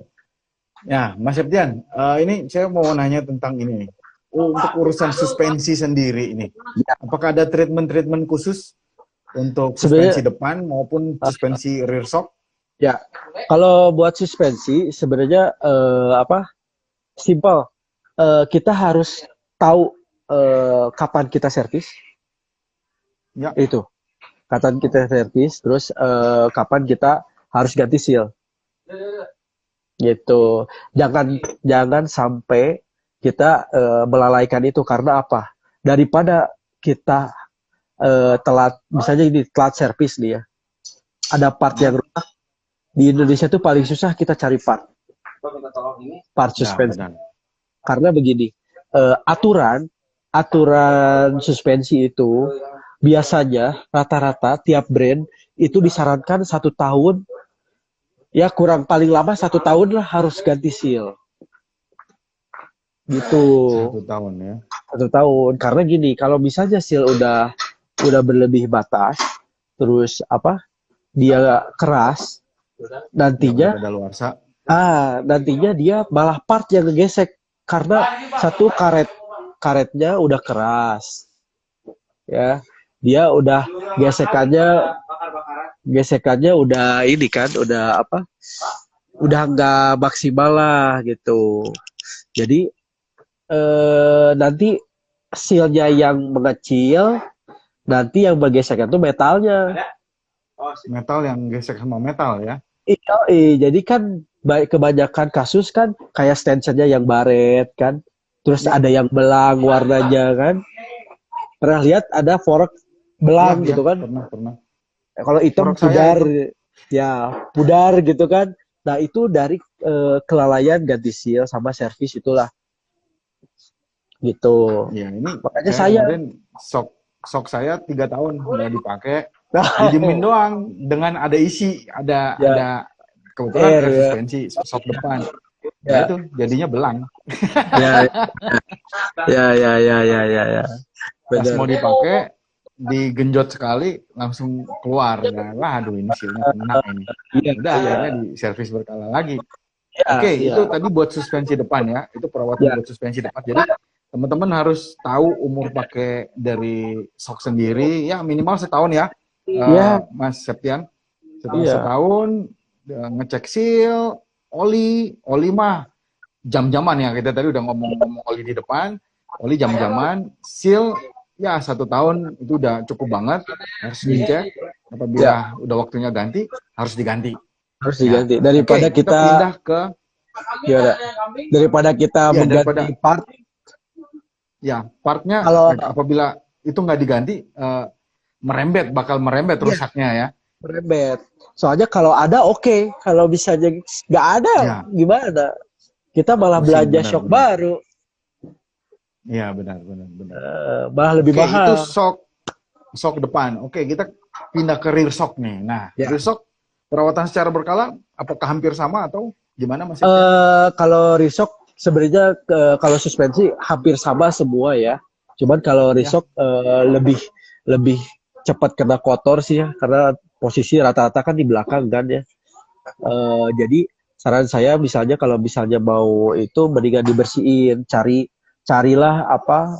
Ya, Mas Septian, ini saya mau nanya tentang ini nih. Untuk urusan suspensi sendiri ini, apakah ada treatment-treatment khusus untuk suspensi Sebenarnya depan maupun suspensi rear shock? ya, kalau buat suspensi sebenarnya apa? Simple. Kita harus tahu kapan kita servis. Ya, Itu. Kapan kita servis, terus kapan kita harus ganti seal. Gitu. Jangan sampai kita melalaikan itu karena apa? Daripada kita telat, misalnya ini telat servis nih ya. Ada part yang rusak. Di Indonesia tuh paling susah kita cari part ya suspensi. benar. Karena begini, aturan suspensi itu biasanya rata-rata tiap brand itu disarankan 1 tahun, ya kurang paling lama 1 tahun lah harus ganti seal. Gitu. 1 tahun ya. 1 tahun. Karena gini, kalau misalnya seal udah berlebih batas, terus apa? Dia keras, Nggak nantinya berkadaluarsa. nantinya dia malah part yang ngegesek karena satu karetnya udah keras. Ya. Dia udah gesekannya udah ini kan, udah apa? Udah nggak maksimal lah gitu. Jadi nanti sealnya yang mengecil, nanti yang bergesekan tuh metalnya. Metal yang gesek sama metal ya. Iya, jadi kan kebanyakan kasus kan kayak stanchionnya yang baret kan, terus ada yang belang warnanya kan. Pernah lihat ada fork belang Iya, gitu kan? pernah. Kalau hitam Fork saya pudar, itu. ya pudar gitu kan. Nah itu dari kelalaian ganti seal sama servis itulah, gitu. Ya, ini Makanya saya saya, kemarin sok saya 3 tahun nggak dipakai, didiemin doang dengan ada isi, ada ya kebetulan air air ya, suspensi sok depan. Nah ya, itu jadinya belang. ya, ya. Pas Benar. mau dipakai, digenjot sekali langsung keluar. Nah, waduh ini silnya kena ini. Iya, Udah iya, akhirnya di servis berkala lagi. iya, Oke, iya, itu tadi buat suspensi depan ya. Itu perawatan iya, buat suspensi depan. Jadi teman-teman harus tahu umur pakai dari sok sendiri ya minimal setahun ya, iya, Mas Septian. Setelah iya. setahun ngecek seal, oli mah jam-jaman ya. Kita tadi udah ngomong-ngomong oli di depan, oli jam-jaman, seal ya 1 tahun itu udah cukup banget. Harus dicek. Apabila udah waktunya ganti, harus diganti. Harus Ya, diganti daripada oke, kita kita pindah ke gimana? Daripada kita ya mengganti daripada part ya partnya kalau apabila itu nggak diganti bakal merembet iya, rusaknya ya. merembet. Soalnya kalau ada oke, kalau misalnya nggak ada Ya, gimana? Kita malah pusing belanja benar shock benar. baru, Iya benar. malah lebih Oke, itu mahal. shock depan. Oke, kita pindah ke rear shock nih. Nah, Ya. rear shock perawatan secara berkala apakah hampir sama atau gimana Mas? Kalau reshock sebenarnya kalau suspensi hampir sama semua ya. Cuman kalau Ya, reshock lebih cepat kena kotor sih ya, karena posisi rata-rata kan di belakang kan ya. Jadi saran saya misalnya kalau misalnya mau itu mendingan dibersihin, carilah apa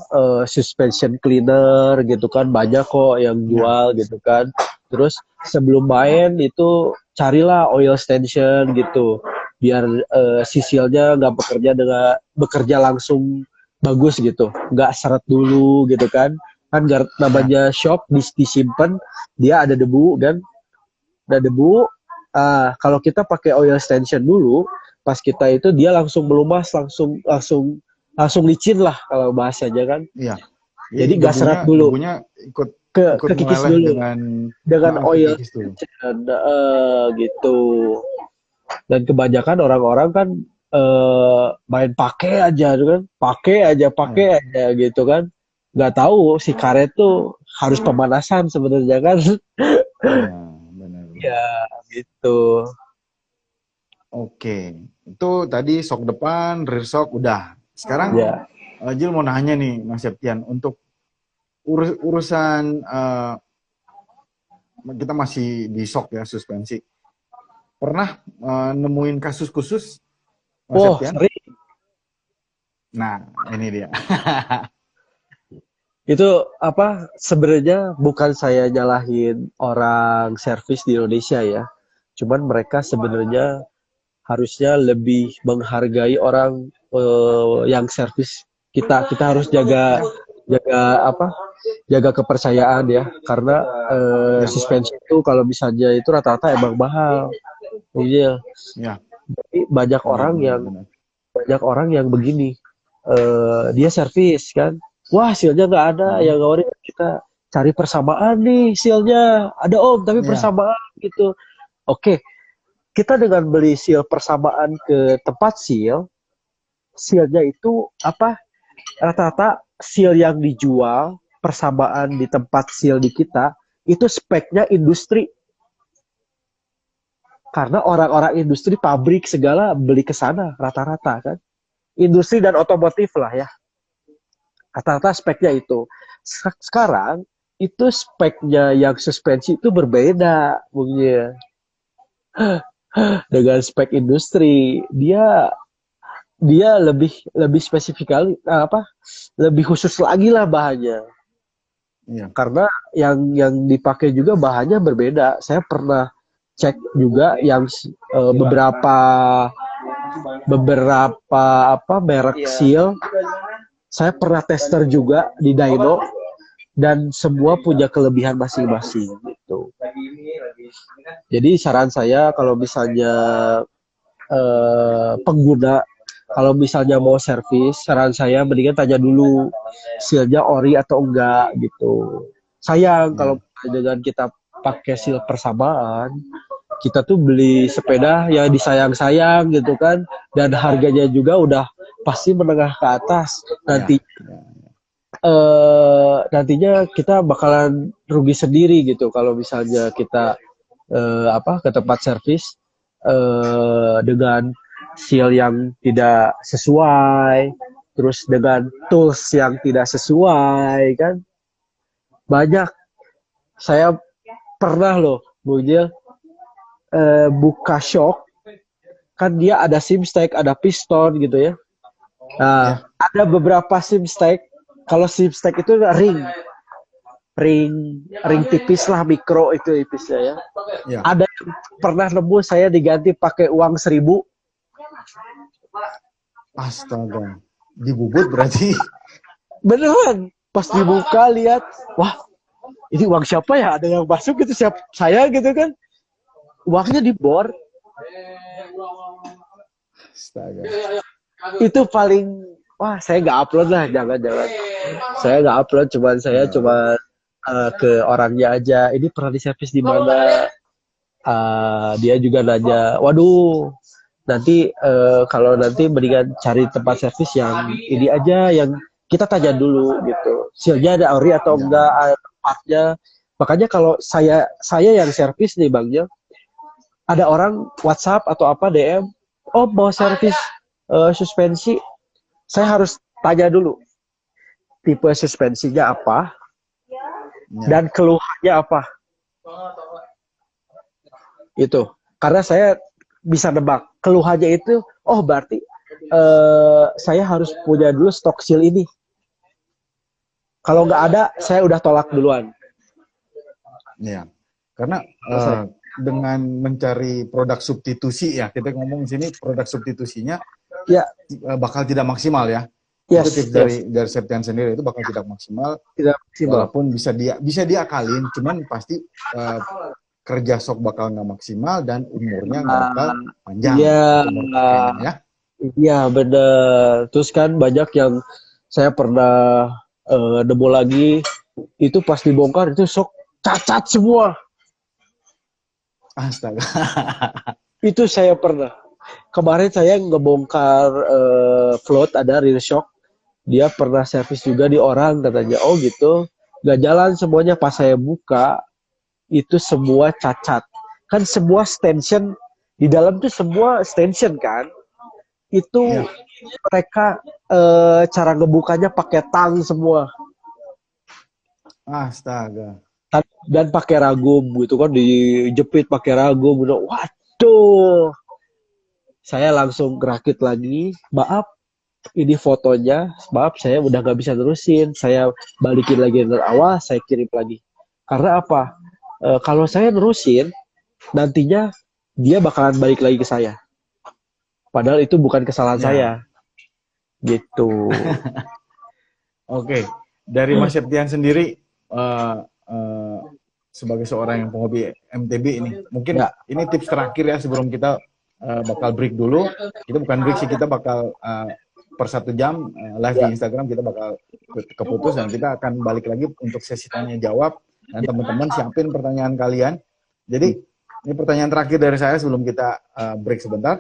suspension cleaner gitu kan, banyak kok yang ya, jual gitu kan. Terus sebelum main itu carilah oil extension gitu, biar sisilnya nggak bekerja langsung bagus gitu, nggak seret dulu gitu kan. Kan ya, namanya shock disimpan, dia ada debu kan, ada debu. Kalau kita pakai oil extension dulu, pas kita itu dia langsung melumas, langsung licin lah kalau bahasanya kan. iya. Jadi nggak seret dulu, Debunya ikut kekikis meleleh dulu dengan oil kekikis dulu. extension, gitu. Dan kebanyakan orang-orang kan main pakai aja kan, pakai Ya, aja gitu kan. nggak tahu si karet tuh harus pemanasan sebenarnya kan. Ya, benar. Ya gitu. Oke, itu tadi sok depan, rear shock udah. Sekarang Ya. Jil mau nanya nih, Mas Septian, untuk urusan kita masih di shock ya, suspensi. Pernah nemuin kasus khusus, Mas Oh, Septian? sering. Nah, ini dia. Itu apa sebenarnya bukan saya nyalahin orang servis di Indonesia ya. Cuman mereka sebenarnya harusnya lebih menghargai orang yang servis kita. Kita harus jaga jaga apa? Jaga kepercayaan ya. Karena Ya, suspensi itu kalau misalnya itu rata-rata emang mahal. Iya. ya, Jadi banyak benar, orang benar, yang benar. begini. Dia servis kan. Wah, sealnya nggak ada. Hmm. Yang ori kita cari persamaan nih sealnya. Ada om, tapi Ya, persamaan gitu. Oke, kita dengan beli seal persamaan ke tempat seal, sealnya itu apa? Rata-rata seal yang dijual persamaan di tempat seal di kita itu speknya industri. Karena orang-orang industri pabrik segala beli ke sana rata-rata kan. Industri dan otomotif lah ya. Rata-rata speknya itu. Sekarang itu speknya yang suspensi itu berbeda, Bung Ye. Dengan spek industri. Dia lebih lebih spesifik kali apa? Lebih khusus lagi lah bahannya. ya, Karena yang dipakai juga bahannya berbeda. Saya pernah cek juga yang beberapa beberapa apa merek seal. Saya pernah tester juga di dyno dan semua punya kelebihan masing-masing gitu. Jadi saran saya kalau misalnya pengguna kalau misalnya mau servis, saran saya mendingan tanya dulu sealnya ori atau enggak gitu. Sayang ya, kalau dengan kita pakai seal persamaan, kita tuh beli sepeda yang disayang-sayang gitu kan, dan harganya juga udah pasti menengah ke atas. ya, ya. Nantinya kita bakalan rugi sendiri gitu kalau misalnya kita apa ke tempat servis dengan seal yang tidak sesuai, terus dengan tools yang tidak sesuai kan. Banyak saya pernah loh Bujil buka shock kan dia ada simstack, ada piston gitu ya. Nah, Ya, ada beberapa simstack. Kalau simstack itu ring tipis lah, mikro itu tipisnya ya. ya. Ada yang pernah nemu saya diganti pakai uang 1.000. Astaga, dibubut berarti. Beneran. Pas dibuka lihat, wah ini uang siapa ya? Ada yang masuk gitu siapa? Saya gitu kan. Uangnya dibor. Astaga. Itu paling wah saya nggak upload lah, jangan-jangan. Saya nggak upload, cuman saya Ya, cuma ke orangnya aja. Ini pernah diservis di mana? Dia juga nanya, waduh, nanti kalau nanti mendingan cari tempat servis yang ini aja, yang kita tanya dulu gitu. Sealnya ada ori atau ya, enggak, tempatnya. Makanya kalau saya yang servis nih Bang Jo, ada orang WhatsApp atau apa DM, oh mau servis suspensi, saya harus tanya dulu tipe suspensinya apa ya. dan keluhannya apa. Itu karena saya bisa nebak keluhannya itu, oh berarti saya harus punya dulu stok seal ini. Kalau nggak ada, saya udah tolak duluan. Ya, karena Saya, dengan mencari produk substitusi ya, kita ngomong di sini produk substitusinya ya, bakal tidak maksimal ya. yes, Itu tips yes, dari Septian sendiri, itu bakal tidak maksimal, tidak maksimal. walaupun bisa diakalin, cuman pasti kerja sok bakal nggak maksimal dan umurnya nggak bakal panjang. Iya, Umur pakainya ya. iya benar. Terus kan banyak yang saya pernah nemu lagi itu pas dibongkar itu sok cacat semua. Astaga. Itu saya pernah. Kemarin saya ngebongkar float ada rear shock. dia pernah servis juga di orang katanya. Oh gitu, nggak jalan semuanya. Pas saya buka itu semua cacat. Kan semua extension di dalam tuh semua extension kan. Itu Ya. mereka cara ngebukanya pakai tang semua Astaga. dan pakai ragum gitu kan, dijepit pakai ragum. Waduh, saya langsung gerakit lagi. Maaf, ini fotonya. Maaf, saya udah nggak bisa terusin. Saya balikin lagi dari awal, saya kirim lagi. Karena apa? Kalau saya nerusin, nantinya dia bakalan balik lagi ke saya. Padahal itu bukan kesalahan Ya. saya. Gitu. Oke. Dari Mas Septian sendiri eh, eh, sebagai seorang yang penghobi MTB ini, mungkin Ya. ini tips terakhir ya sebelum kita bakal break dulu. Kita bukan break sih, kita bakal per 1 jam live di Ya. Instagram kita bakal keputus dan kita akan balik lagi untuk sesi tanya jawab dan teman-teman siapin pertanyaan kalian. Jadi ini pertanyaan terakhir dari saya sebelum kita break sebentar.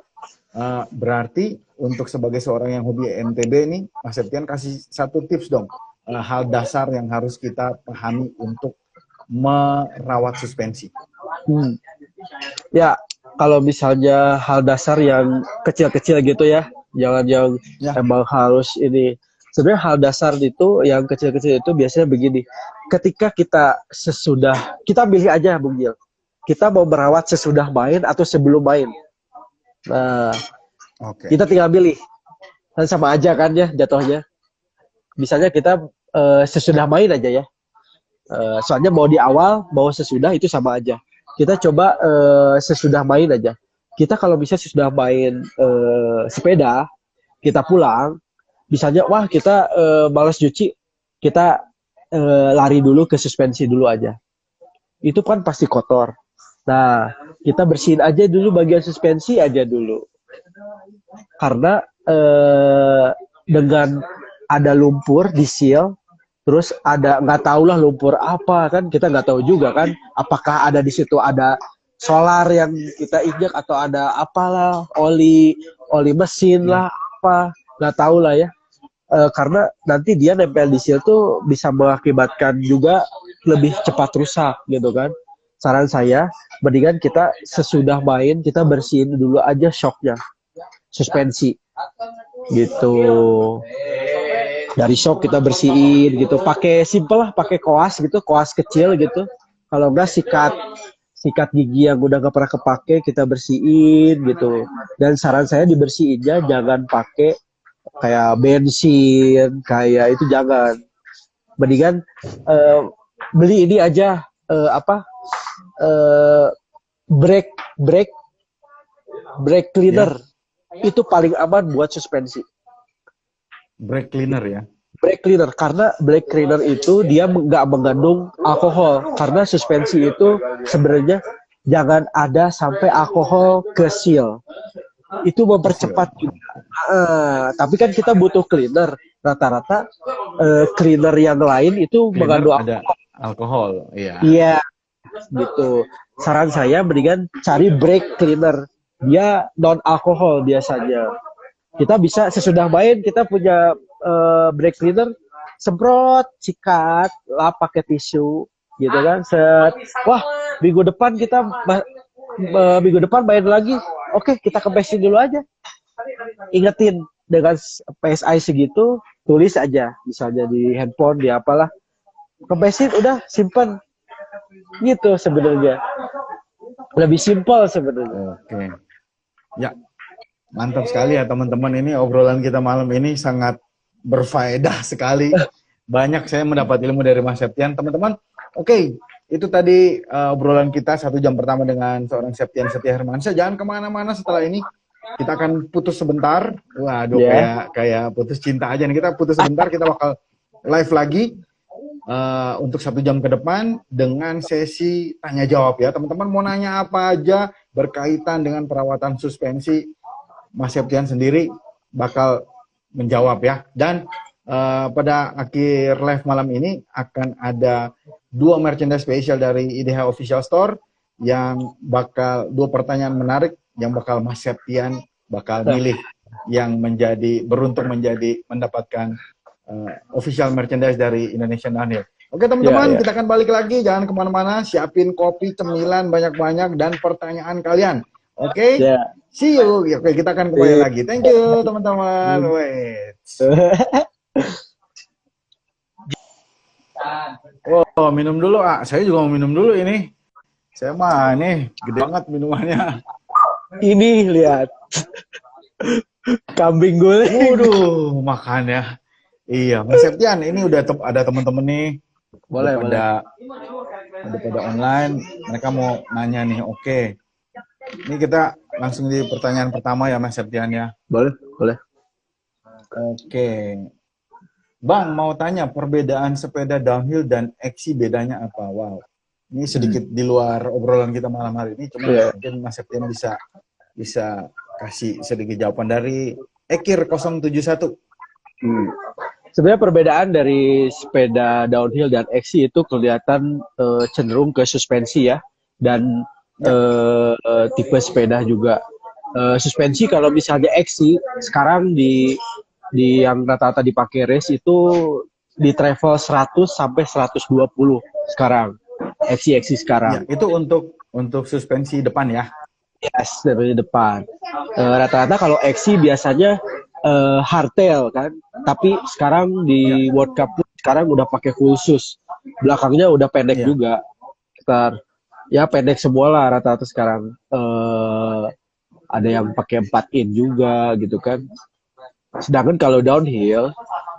Berarti untuk sebagai seorang yang hobi MTB ini, Mas Septian kasih satu tips dong, hal dasar yang harus kita pahami untuk merawat suspensi. Ya, kalau misalnya hal dasar yang kecil-kecil gitu ya, jangan yang emang harus ini. Sebenarnya hal dasar itu yang kecil-kecil itu biasanya begini. Ketika kita kita pilih aja Bung Gil. Kita mau merawat sesudah main atau sebelum main. Nah, kita tinggal pilih. Dan sama aja kan ya jatuhnya. Misalnya kita sesudah main aja ya. Soalnya mau di awal, mau sesudah itu sama aja. Kita coba sesudah main aja. Kita kalau bisa sesudah main sepeda, kita pulang, misalnya wah kita malas cuci, kita lari dulu ke suspensi dulu aja. Itu kan pasti kotor. Nah, kita bersihin aja dulu bagian suspensi aja dulu. Karena dengan ada lumpur di seal, terus ada nggak tahu lah lumpur apa kan, kita nggak tahu juga kan, apakah ada di situ ada solar yang kita injak atau ada apalah oli mesin lah apa, nggak tahu lah ya. Karena nanti dia nempel di seal tuh bisa mengakibatkan juga lebih cepat rusak gitu kan. Saran saya mendingan kita sesudah main kita bersihin dulu aja shocknya, suspensi gitu. Dari shock kita bersihin gitu, pakai simple lah, pakai koas gitu, koas kecil gitu. Kalau enggak sikat gigi yang udah nggak pernah kepake kita bersihin gitu. Dan saran saya dibersihinnya jangan pakai kayak bensin, kayak itu jangan. Mendingan beli ini aja brake cleaner. Itu paling aman buat suspensi. Brake cleaner ya. Brake cleaner, karena brake cleaner itu dia nggak mengandung alkohol, karena suspensi itu sebenarnya jangan ada sampai alkohol ke seal. Itu mempercepat juga. Tapi kan kita butuh cleaner. Rata-rata cleaner yang lain itu mengandung alkohol. Iya. Iya, gitu. Saran saya mendingan cari brake cleaner. Dia non alkohol biasanya. Kita bisa sesudah main kita punya brake cleaner, semprot, sikat, lap pakai tisu, gitu kan. Wah, minggu depan main lagi. Oke, kita kempesin dulu aja. Ingetin dengan PSI segitu, tulis aja, misalnya di handphone, di apalah. Kempesin, udah simpen. Gitu sebenarnya. Lebih simpel sebenarnya. Oke. Ya. Mantap sekali ya teman-teman, ini obrolan kita malam ini sangat berfaedah sekali. Banyak saya mendapat ilmu dari Mas Septian. Teman-teman, oke, itu tadi obrolan kita 1 jam pertama dengan seorang Septian Setia Hermansyah. Jangan kemana-mana, setelah ini kita akan putus sebentar. Waduh, kayak putus cinta aja nih. Kita putus sebentar, kita bakal live lagi untuk 1 jam ke depan dengan sesi tanya jawab ya. Teman-teman mau nanya apa aja berkaitan dengan perawatan suspensi, Mas Septian sendiri bakal menjawab ya. Dan pada akhir live malam ini akan ada 2 merchandise spesial dari IDH Official Store yang bakal 2 pertanyaan menarik yang bakal Mas Septian bakal milih yang beruntung mendapatkan official merchandise dari Indonesian Downhill. Oke teman-teman, kita akan balik lagi. Jangan kemana-mana. Siapin kopi, cemilan banyak-banyak dan pertanyaan kalian. Oke, see you. Oke, kita akan kembali lagi. Thank you teman-teman. Wait. Oh, minum dulu, ah. Saya juga mau minum dulu ini. Saya mah ini gede banget minumannya. Ini lihat. Kambing goreng. Waduh, makan ya. Iya, Mas Septian, ini udah ada teman-teman nih. Boleh. Udah pada online. Mereka mau nanya nih. Oke. Ini kita langsung di pertanyaan pertama ya, Mas Septian ya. Boleh. Oke. Bang, mau tanya perbedaan sepeda downhill dan XC bedanya apa? Wow. Ini sedikit di luar obrolan kita malam hari ini, cuma mungkin Mas Septian bisa kasih sedikit jawaban dari Ekir 071. Sebenarnya perbedaan dari sepeda downhill dan XC itu kelihatan cenderung ke suspensi ya, dan tipe sepeda juga. Suspensi kalau misalnya XC sekarang di yang rata-rata dipakai race itu di travel 100 sampai 120 sekarang. XC sekarang. Ya, itu untuk suspensi depan ya. Yes, dari depan. Rata-rata kalau XC biasanya hardtail kan, tapi sekarang di World Cup sekarang udah pakai khusus. Belakangnya udah pendek juga. Ya pendek semua lah rata-rata sekarang. Ada yang pakai 4 in juga gitu kan. Sedangkan kalau downhill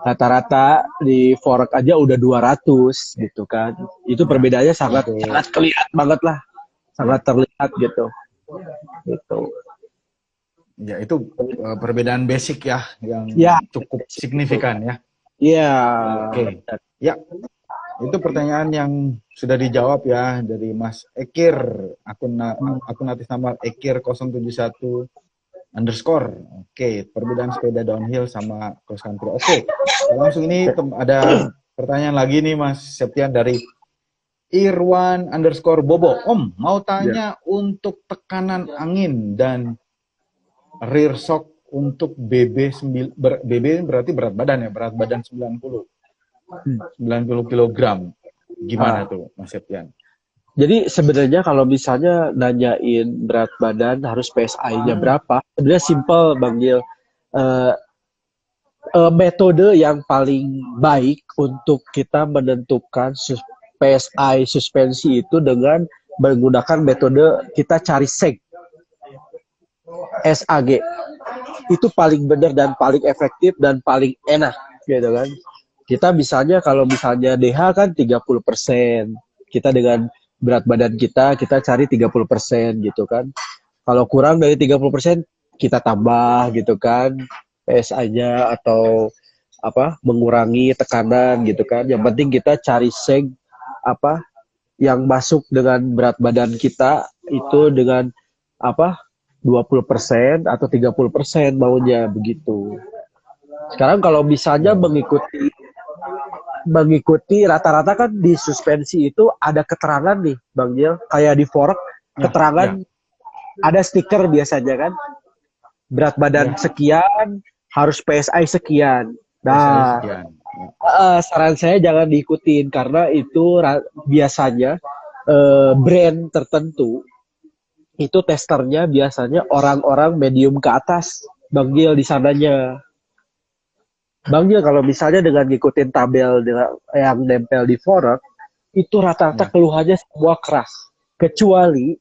rata-rata di fork aja udah 200 gitu kan. Itu perbedaannya sangat kelihatan banget lah. Sangat terlihat gitu. Ya, itu perbedaan basic ya yang cukup signifikan ya. Iya. Oke. Ya. Itu pertanyaan yang sudah dijawab ya dari Mas Ekir, akun atas nama Ekir071 _ Oke, perbedaan sepeda downhill sama cross country. Oke, langsung ini ada pertanyaan lagi nih Mas Septian dari Irwan _ Bobo. Om, mau tanya untuk tekanan angin dan rear shock untuk BB berarti berat badan ya, berat badan 90 kg. Gimana tuh Mas Septian? Jadi sebenarnya kalau misalnya nanyain berat badan harus PSI-nya berapa, sebenarnya simple Bang Gil. Metode yang paling baik untuk kita menentukan PSI suspensi itu dengan menggunakan metode kita cari seg. SAG. Itu paling benar dan paling efektif dan paling enak gitu kan. Kita misalnya kalau misalnya DH kan 30%. Kita dengan berat badan kita cari 30% gitu kan. Kalau kurang dari 30% kita tambah gitu kan PSI-nya atau mengurangi tekanan gitu kan. Yang penting kita cari seg yang masuk dengan berat badan kita itu dengan 20% atau 30% maunya begitu. Sekarang kalau misalnya mengikuti rata-rata kan di suspensi itu ada keterangan nih Bang Gil, kayak di fork keterangan ada stiker biasanya kan, berat badan sekian harus PSI sekian. Nah, saran saya jangan diikutin karena itu biasanya brand tertentu itu testernya biasanya orang-orang medium ke atas Bang Gil di sananya. Bang Gil kalau misalnya dengan ngikutin tabel yang nempel di fork itu rata-rata keluhannya semua keras, kecuali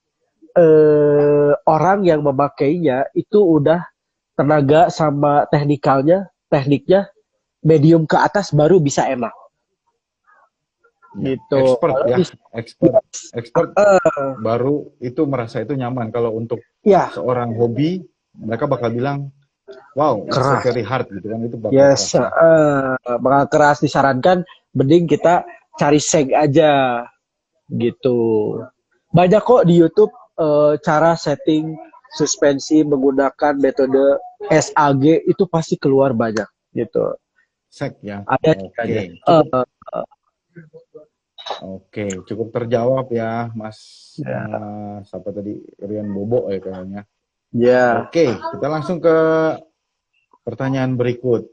orang yang memakainya itu udah tenaga sama tekniknya medium ke atas baru bisa enak. Gitu. Expert baru itu merasa itu nyaman. Kalau untuk seorang hobi mereka bakal bilang wow, keras. It's very hard gitu kan, itu bakal keras. Bakal keras. Disarankan mending kita cari seg aja gitu. Banyak kok di YouTube cara setting suspensi menggunakan metode SAG itu pasti keluar banyak gitu. Seg ya. Ada. Oke, cukup terjawab ya Mas. Siapa tadi, Rian Bobo ya kayaknya. Oke, kita langsung ke pertanyaan berikut.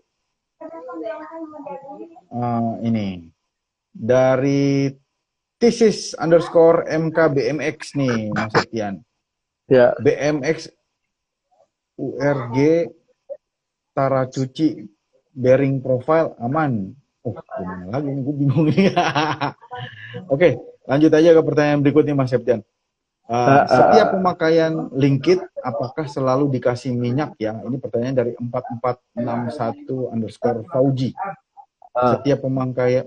ini dari thesis underscore MKBMX nih, Mas Septian. Ya. BMX URG Tara cuci bearing profile aman. Oh, gimana lagi nih, gue bingung nih. Oke, lanjut aja ke pertanyaan berikutnya, Mas Septian. Setiap pemakaian linkit apakah selalu dikasih minyak ya? Ini pertanyaan dari 4461 underscore Fauji. Setiap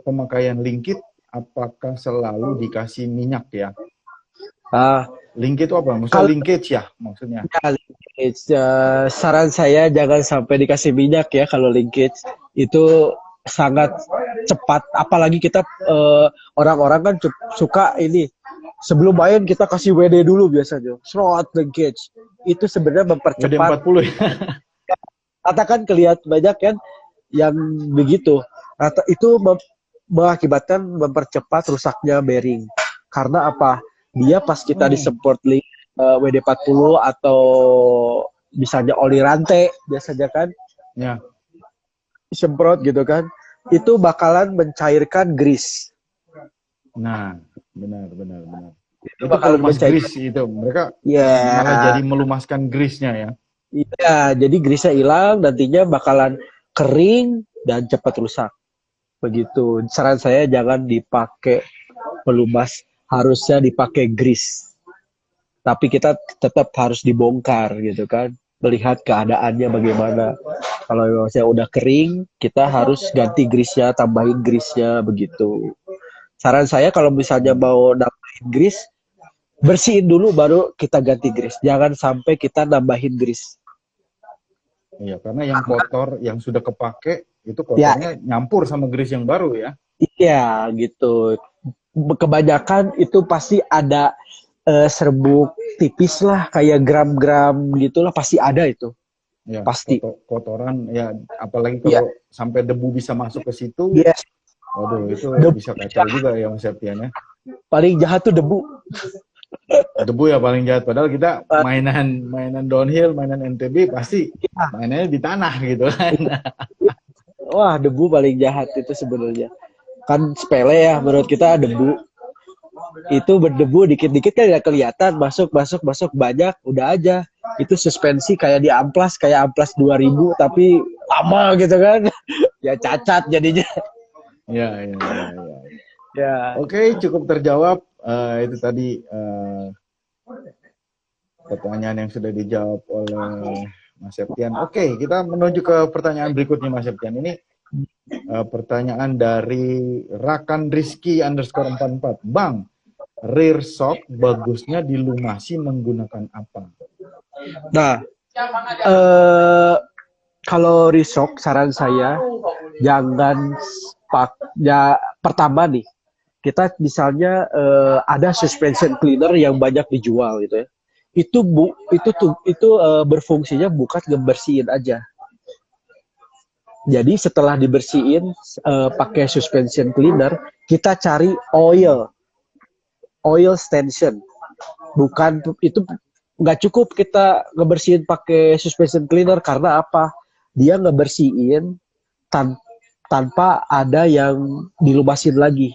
pemakaian linkit apakah selalu dikasih minyak ya? Linkit itu apa? Maksudnya linkage ya maksudnya? Ya, linkage. Saran saya jangan sampai dikasih minyak ya kalau linkage. Itu sangat cepat. Apalagi kita orang-orang kan suka ini. Sebelum main kita kasih WD dulu biasanya. Slot linkage. Itu sebenarnya mempercepat. WD 40 ya? Katakan kelihatan banyak kan yang begitu. Itu mengakibatkan mempercepat rusaknya bearing. Karena apa? Dia pas kita di-support link WD-40 atau misalnya oli rantai biasanya kan, ya, disemprot gitu kan, itu bakalan mencairkan grease. Nah, benar. Itu bakalan mencairkan grease itu. Mereka ya, malah jadi melumaskan grease-nya ya. Iya, jadi grease-nya hilang, nantinya bakalan kering dan cepat rusak. Begitu. Saran saya jangan dipakai pelumas, harusnya dipakai grease. Tapi kita tetap harus dibongkar gitu kan, melihat keadaannya bagaimana. Kalau misalnya udah kering, kita harus ganti grease-nya, tambahin grease-nya begitu. Saran saya kalau misalnya mau nambahin grease, bersihin dulu baru kita ganti grease. Jangan sampai kita nambahin grease. Iya, karena yang kotor, yang sudah kepake, itu kotornya nyampur sama grease yang baru ya. Iya, gitu. Kebanyakan itu pasti ada serbuk tipis lah, kayak gram-gram gitulah, pasti ada itu. Ya, pasti. Kotoran, ya apalagi kalau sampai debu bisa masuk ke situ. Yes. Waduh, itu bisa kacau juga ya Mas Septian ya. Paling jahat tuh debu. Debu ya paling jahat. Padahal kita mainan downhill, mainan MTB pasti mainannya di tanah gitu kan. Wah, debu paling jahat itu sebenarnya. Kan sepele ya menurut kita debu. Itu berdebu dikit-dikit kan nggak kelihatan, masuk banyak, udah aja. Itu suspensi kayak di amplas, kayak amplas 2000 tapi lama gitu kan. Ya cacat jadinya. Ya. Oke, cukup terjawab. Itu tadi pertanyaan yang sudah dijawab oleh Mas Septian. Oke, kita menuju ke pertanyaan berikutnya Mas Septian. Ini pertanyaan dari Rakan Rizky underscore 44. Bang, rear shock bagusnya dilumasi menggunakan apa? Nah, kalau rear shock saran saya jangan pertama nih, kita misalnya ada suspension cleaner yang banyak dijual gitu ya. Itu berfungsinya bukan ngebersihin aja. Jadi setelah dibersihin pakai suspension cleaner, kita cari oil stension. Bukan itu nggak cukup kita ngebersihin pakai suspension cleaner karena apa? Dia ngebersihin tanpa ada yang dilumasin lagi.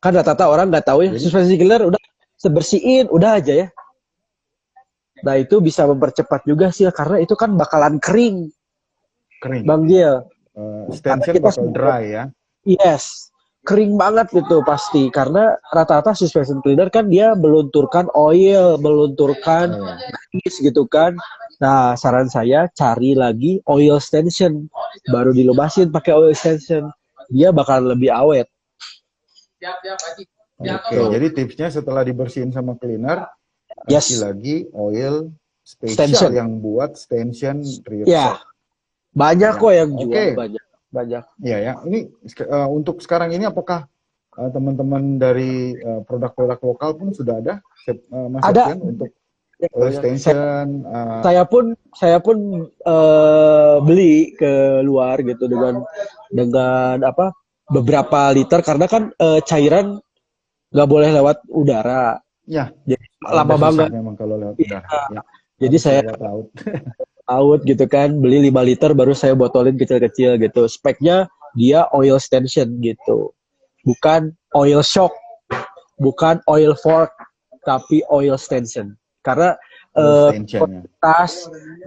Kan rata-rata orang nggak tahu ya, suspension cleaner udah sebersihin, udah aja ya. Nah itu bisa mempercepat juga sih, karena itu kan bakalan kering. Bang Gil. Stension bakal dry ya. Yes, kering banget gitu pasti. Karena rata-rata suspension cleaner kan dia melunturkan oil, melunturkan grease gitu kan. Nah, saran saya cari lagi oil stension. Baru dilumasin pakai oil stension. Dia bakal lebih awet. Oke, jadi tipsnya setelah dibersihin sama cleaner, kasih lagi oil spesial yang buat stension rear shock. Banyak kok yang jual, banyak. Iya ya. Ini untuk sekarang ini apakah teman-teman dari produk-produk lokal pun sudah ada Mas Septian untuk oil stension? Saya pun beli ke luar gitu dengan apa? Beberapa liter karena kan cairan nggak boleh lewat udara. Ya. Jadi lama banget. Memang kalau lewat udara. Ya. Jadi saya laut gitu kan, beli 5 liter baru saya botolin kecil-kecil gitu. Speknya dia oil extension gitu. Bukan oil shock, bukan oil fork, tapi oil extension. Karena Extension, ya.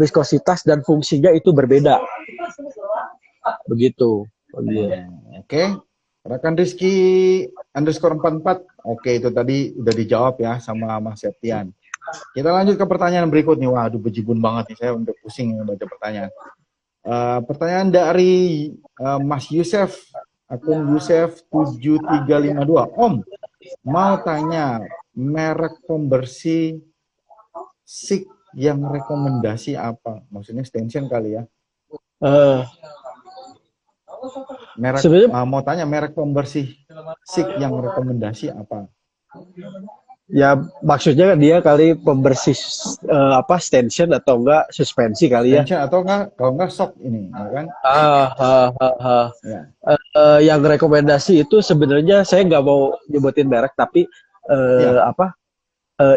viskositas dan fungsinya itu berbeda. Begitu. Oke. Rekan Rizky _44. Oke, itu tadi udah dijawab ya sama Mas Septian. Kita lanjut ke pertanyaan berikutnya. Waduh, bejibun banget nih, saya udah pusing baca pertanyaan. Pertanyaan dari Mas Yusef, akun Yusef 7352. Om, mau tanya merek pembersih SIK yang rekomendasi apa? Maksudnya extension kali ya. Merek, mau tanya merek pembersih SIK yang rekomendasi apa? Ya maksudnya dia kali pembersih extension atau enggak suspensi kali ya. Extension atau enggak, kalau enggak shock ini, ya kan? Ya. Yang rekomendasi itu sebenarnya saya nggak mau nyebutin merek, tapi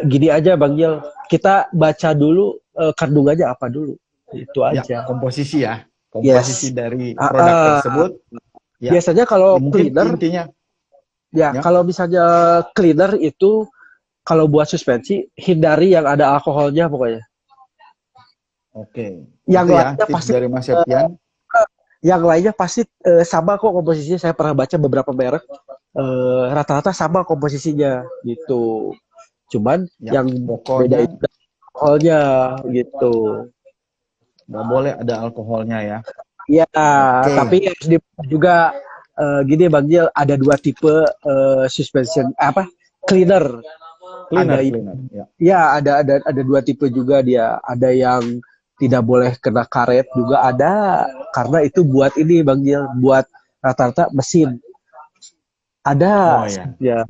gini aja Bang Jel, kita baca dulu kandungannya apa dulu, itu aja. Ya, komposisi ya, komposisi dari produk tersebut. Ya. Biasanya kalau cleaner, intinya, kalau misalnya cleaner itu kalau buat suspensi hindari yang ada alkoholnya pokoknya. Oke. Yang itu lainnya tips pasti dari Mas Septian. Yang lainnya pasti sama kok komposisinya. Saya pernah baca beberapa merek rata-rata sama komposisinya gitu. Cuman yang pokoknya beda itu alkoholnya gitu. Nggak boleh ada alkoholnya ya. Iya, tapi harus juga gini Bang Jil, ada dua tipe suspension cleaner. Cleaner. Ya, ada dua tipe juga dia. Ada yang tidak boleh kena karet juga ada, karena itu buat ini Bang Jil, buat rata-rata mesin. Ada ya.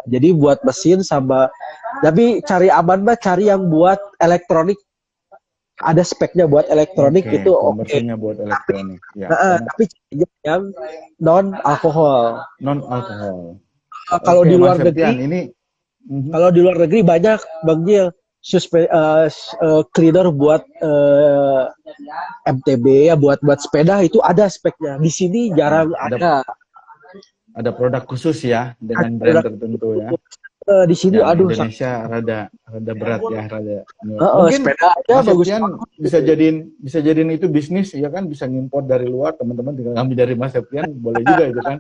Jadi buat mesin sama, tapi cari aman mah cari yang buat elektronik. Ada speknya buat elektronik itu oke. Buat elektronik. Tapi yang non alkohol. Kalau di luar negeri, kalau di luar negeri banyak Bang Jil cleaner buat MTB ya, buat sepeda itu ada speknya. Di sini jarang ada. Ada produk khusus ya dengan brand tertentu ya. Di sini Indonesia rada berat ya, mungkin sepeda aja bagus. Bisa jadiin itu bisnis ya kan, bisa ngimpor dari luar, teman-teman tinggal ngambil dari Mas Septian, boleh juga itu kan.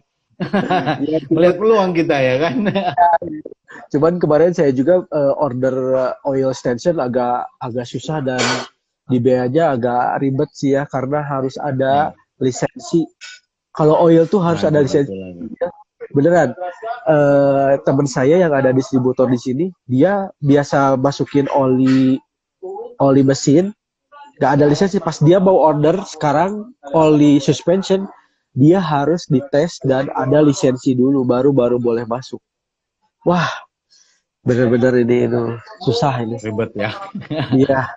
Melihat peluang kita ya kan. Cuman kemarin saya juga order oil extension agak susah dan di biayanya agak ribet sih ya, karena harus ada lisensi. Kalau oil tuh harus ada lisensi. Beneran. Teman saya yang ada distributor di sini, dia biasa masukin oli mesin, nggak ada lisensi. Pas dia mau order sekarang oli suspension, dia harus dites dan ada lisensi dulu, baru boleh masuk. Wah, bener-bener ini susah ini. Ribet ya. Iya.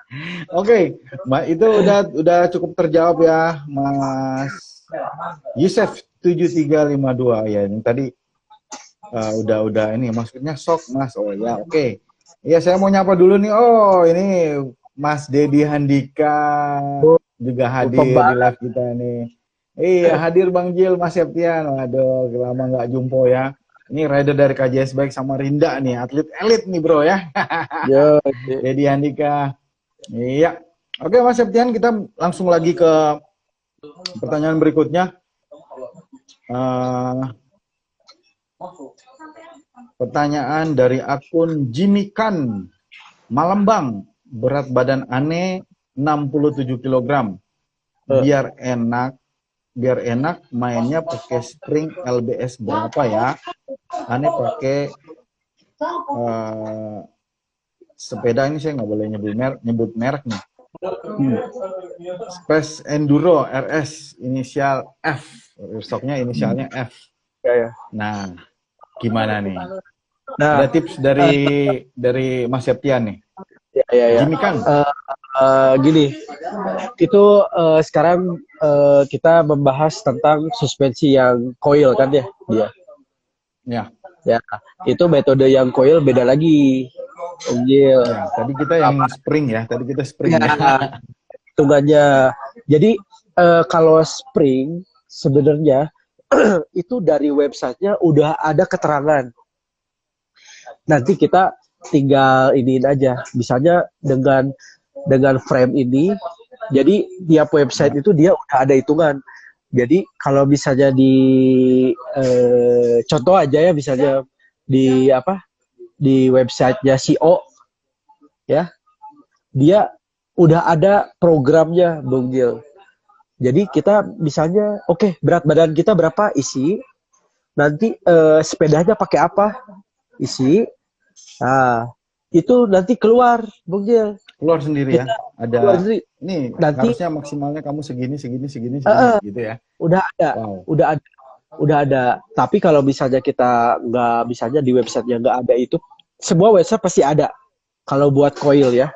Oke, itu udah cukup terjawab ya, Mas Yusef 7352 ya. Yang tadi udah ini maksudnya shock Mas. Oh ya, oke. Iya, saya mau nyapa dulu nih. Oh, ini Mas Dedi Handika juga hadir di live kita nih. Iya, hadir Bang Jil, Mas Septian. Waduh, lama nggak jumpa ya. Ini rider dari KJS Bike sama Rinda nih, atlet elit nih bro ya. Dedi Handika. Iya. Oke Mas Septian, kita langsung lagi ke pertanyaan berikutnya. Pertanyaan dari akun Jimmy Kan Malembang, berat badan aneh 67 kg. Biar enak mainnya pakai spring LBS berapa ya? Aneh pakai sepeda ini, saya nggak boleh nyebut merek nih. Space Enduro RS inisial F, stoknya inisialnya F. Nah, gimana nih? Ada tips dari Mas Septian nih. Jimmy Kan. Gini, itu sekarang kita membahas tentang suspensi yang coil kan ya, dia. Ya, itu metode yang coil beda lagi. Ya, tadi kita yang spring ya, hitungannya. Jadi kalau spring sebenarnya itu dari websitenya udah ada keterangan. Nanti kita tinggal iniin aja, misalnya dengan frame ini, jadi tiap website itu dia udah ada hitungan. Jadi kalau misalnya di contoh aja ya, misalnya di apa, di websitenya CEO ya, dia udah ada programnya, Bung Gil. Jadi kita misalnya, oke, berat badan kita berapa, isi. Nanti sepedanya pakai apa, isi. Nah, itu nanti keluar, Bung Gil. Keluar sendiri ya. Ada Keluar sendiri. nih Nanti harusnya maksimalnya kamu segini gitu ya. udah ada, Wow. udah ada. Tapi kalau misalnya kita nggak, misalnya di websitenya nggak ada itu, semua website pasti ada. Kalau buat coil ya,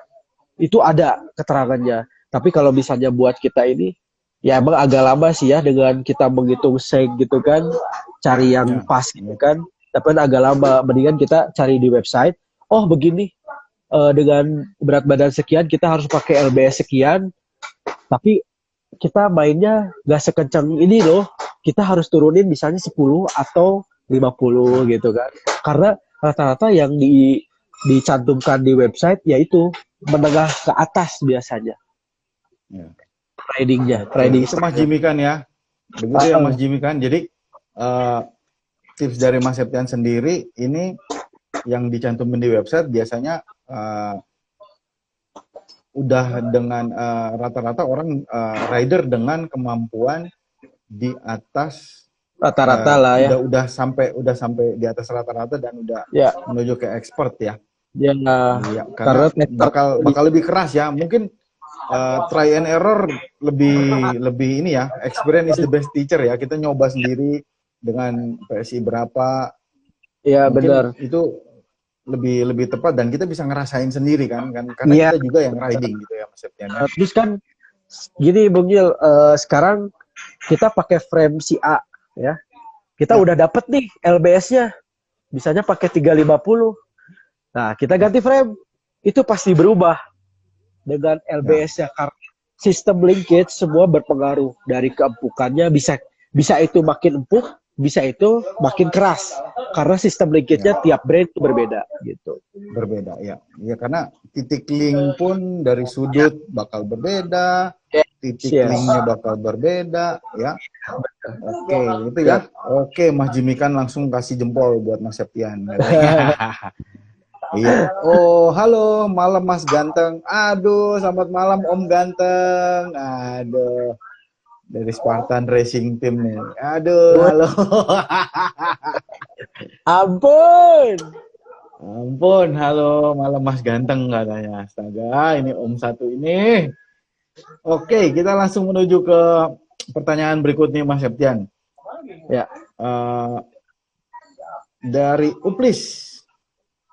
itu ada keterangannya. Tapi kalau misalnya buat kita ini, ya emang agak lama sih ya dengan kita menghitung seg gitu kan, cari yang Ya. pas gitu kan. Tapi kan agak lama, mendingan kita cari di website. Oh begini, dengan berat badan sekian kita harus pakai LBS sekian. Tapi kita mainnya nggak sekencang ini loh. Kita harus turunin misalnya 10 atau 50 gitu kan. Karena rata-rata yang dicantumkan di website yaitu menengah ke atas biasanya. Ya. Trading Itu Mas Jimmy kan ya. Begitu ya Mas Jimmy kan. Jadi tips dari Mas Septian sendiri ini yang dicantumin di website biasanya udah dengan rata-rata orang rider dengan kemampuan di atas rata-rata lah ya. Udah sampai di atas rata-rata dan udah menuju ke expert ya. Ya, iya, karena bakal lebih keras ya. Mungkin try and error lebih ini ya. Experience is the best teacher ya. Kita nyoba sendiri dengan PSI berapa. Iya, benar. Itu lebih tepat dan kita bisa ngerasain sendiri kan karena kita juga yang riding gitu ya Mas Septian. Terus kan gini Bung Gil, sekarang kita pakai frame si A ya. Kita udah dapet nih LBS-nya. Bisanya pakai 350. Nah, kita ganti frame. Itu pasti berubah dengan LBS-nya karena sistem linkage semua berpengaruh dari keempukannya, bisa itu makin empuk, bisa itu makin keras karena sistem linkage-nya tiap brand itu berbeda gitu. Berbeda ya. Ya karena titik link pun dari sudut bakal berbeda, titik linknya bakal berbeda ya. Oke, itu ya. Oke, Mas Jimmy kan langsung kasih jempol buat Mas Septian. Iya. Oh, halo, malam Mas Ganteng. Aduh, selamat malam Om Ganteng. Aduh. Dari Spartan Racing Team nih. Aduh, halo. Ampun, halo, malam Mas Ganteng katanya. Astaga, ini Om satu ini. Oke, kita langsung menuju ke pertanyaan berikutnya Mas Septian. Ya. Dari Uplis.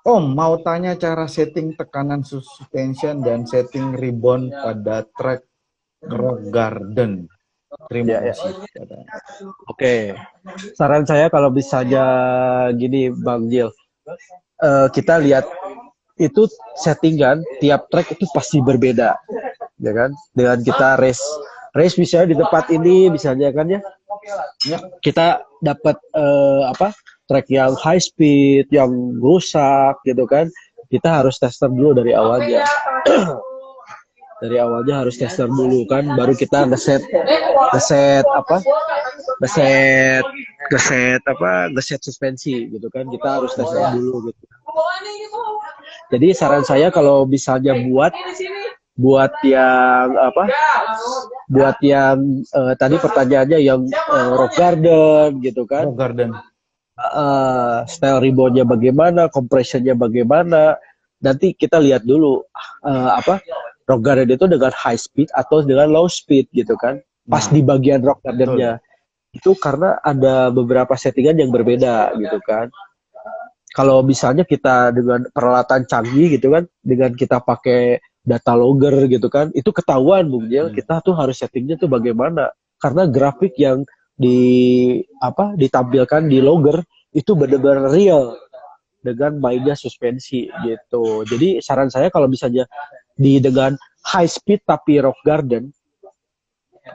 Om, mau tanya cara setting tekanan suspension dan setting rebound pada track Rock Garden. Terima kasih. Oke. Saran saya kalau misalnya gini Bang Gil, kita lihat itu settingan tiap track itu pasti berbeda, ya kan? Dengan kita race misalnya di tempat ini misalnya kan ya, kita dapat track yang high speed, yang rusak gitu kan, kita harus tester dulu dari awalnya. Dari awalnya harus tester dulu kan, baru kita ngeset suspensi gitu kan, kita harus tester dulu gitu. Jadi saran saya kalau misalnya buat yang tadi pertanyaannya yang Rock Garden gitu kan. Rock Garden. Style reboundnya bagaimana, compressionnya bagaimana, nanti kita lihat dulu Rock Garden itu dengan high speed atau dengan low speed gitu kan. Pas di bagian Rock Garden-nya itu karena ada beberapa settingan yang berbeda gitu kan. Kalau misalnya kita dengan peralatan canggih gitu kan, dengan kita pakai data logger gitu kan, itu ketahuan Bung Jel, kita tuh harus settingnya tuh bagaimana. Karena grafik yang ditampilkan di logger itu benar-benar real dengan mainnya suspensi gitu. Jadi saran saya kalau misalnya dengan high speed tapi Rock Garden,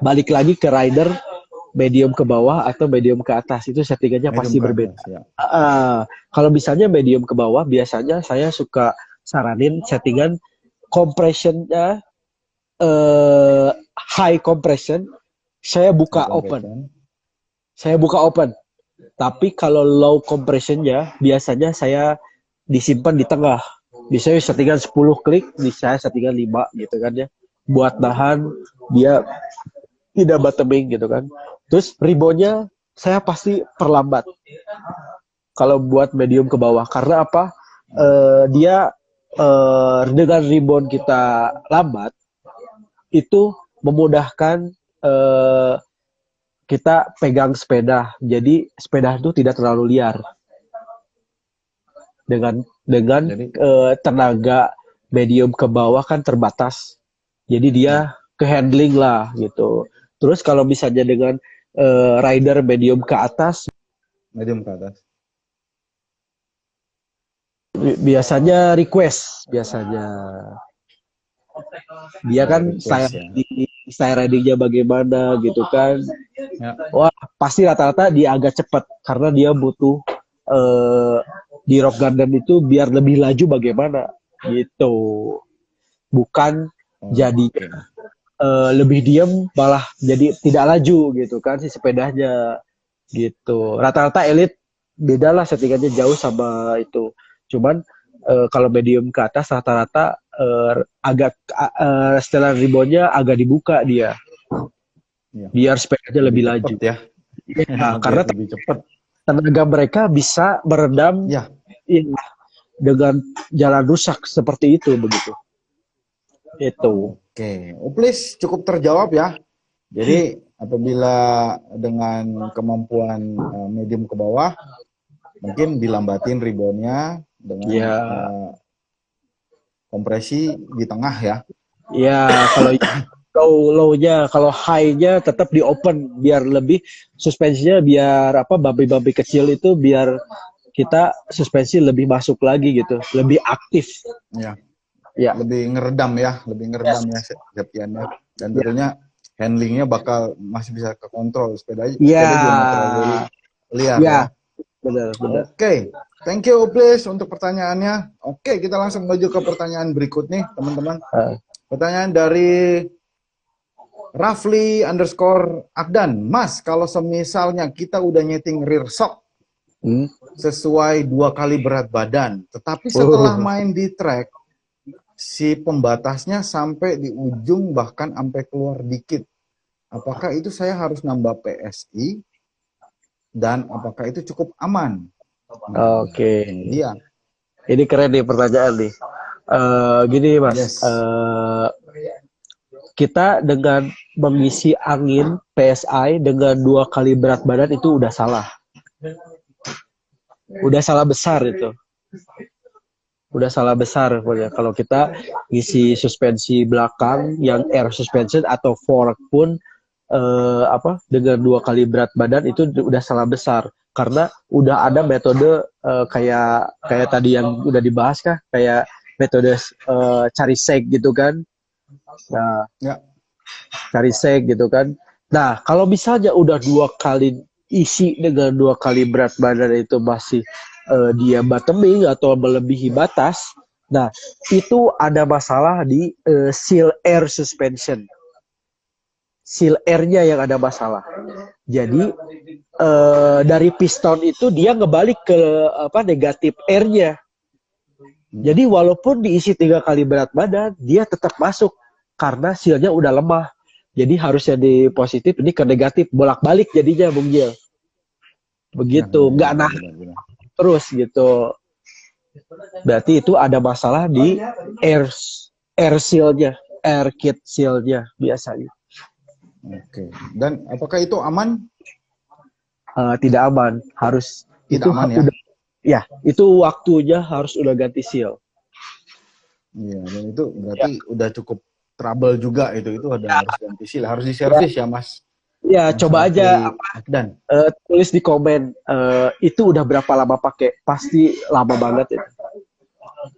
balik lagi ke rider medium ke bawah atau medium ke atas, itu settingannya Medium pasti ke berbeda. atas, ya. Kalau misalnya medium ke bawah, biasanya saya suka saranin settingan compressionnya high compression, saya buka open. Saya buka open. Tapi kalau low compressionnya, biasanya saya disimpan di tengah. Bisa settingan 10 klik, bisa settingan 5 gitu kan ya. Buat nahan dia tidak bottoming gitu kan. Terus reboundnya saya pasti perlambat. Kalau buat medium ke bawah, karena apa? Dia dengan rebound kita lambat, itu memudahkan kita pegang sepeda. Jadi sepeda itu tidak terlalu liar. Dengan Jadi, tenaga medium ke bawah kan terbatas. Jadi dia ke handling lah gitu. Terus kalau misalnya dengan rider medium ke atas, medium ke atas. biasanya request biasanya. Dia kan Request, style ridingnya bagaimana gitu kan. Ya. Wah, pasti rata-rata dia agak cepat karena dia butuh di rock garden itu biar lebih laju bagaimana gitu. Bukan jadinya lebih diem malah jadi tidak laju gitu kan si sepedanya gitu. Rata-rata elit beda lah settingannya jauh sama itu. Cuman kalau medium ke atas rata-rata agak setelah reboundnya agak dibuka dia. Ya. Biar sepedanya lebih laju. Ya. Nah, karena lebih cepat. Tenaga mereka bisa meredam Ya. Dengan jalan rusak seperti itu begitu. Itu. Oke, Uplis cukup terjawab ya. Jadi apabila dengan kemampuan medium ke bawah, mungkin dilambatin reboundnya dengan kompresi di tengah ya. Ya, kalau low-nya, kalau high-nya tetap di open biar lebih suspensinya biar bumpy-bumpy kecil itu biar kita suspensi lebih masuk lagi gitu, lebih aktif. Ya. Ya. Lebih ngeredam ya Septiannya. Dan tentunya handlingnya bakal masih bisa kekontrol sepeda juga nggak terlalu liar ya. Benar. Oke. Thank you Uplis untuk pertanyaannya. Oke, kita langsung menuju ke pertanyaan berikut nih teman-teman. Pertanyaan dari Rafli_Akdan. Mas, kalau semisalnya kita udah nyeting rear shock sesuai 2 kali berat badan, tetapi setelah main di track, si pembatasnya sampai di ujung bahkan sampai keluar dikit. Apakah itu saya harus nambah PSI? Dan apakah itu cukup aman? Oke. Iya. Ini keren nih pertanyaan nih. Gini Mas, kita dengan mengisi angin PSI dengan 2 kali berat badan itu udah salah. Udah salah besar itu. Udah salah besar pokoknya. Kalau kita ngisi suspensi belakang yang air suspension atau fork pun dengan 2 kali berat badan itu udah salah besar. Karena udah ada metode kayak tadi yang udah dibahas kah, kayak metode cari seg gitu kan. Nah, cari seg gitu kan. Nah, kalau misalnya udah 2 kali isi dengan 2 kali berat badan itu masih dia bottoming atau melebihi batas, nah itu ada masalah di seal air suspension. Seal airnya yang ada masalah. Jadi dari piston itu dia ngebalik ke negatif airnya. Jadi walaupun diisi 3 kali berat badan, dia tetap masuk karena sealnya udah lemah. Jadi harusnya di positif, ini ke negatif, bolak-balik jadinya Bung Gil. Begitu, nggak nahan terus gitu. Berarti itu ada masalah di air seal-nya, air kit seal-nya biasanya. Oke. Dan apakah itu aman? Tidak aman, harus tidak itu aman ya? Ya, itu waktunya harus udah ganti seal. Iya, dan itu berarti udah cukup trouble juga itu harus ganti seal, harus diservis ya Mas. Ya, coba aja dan tulis di komen itu udah berapa lama pakai, pasti lama banget itu.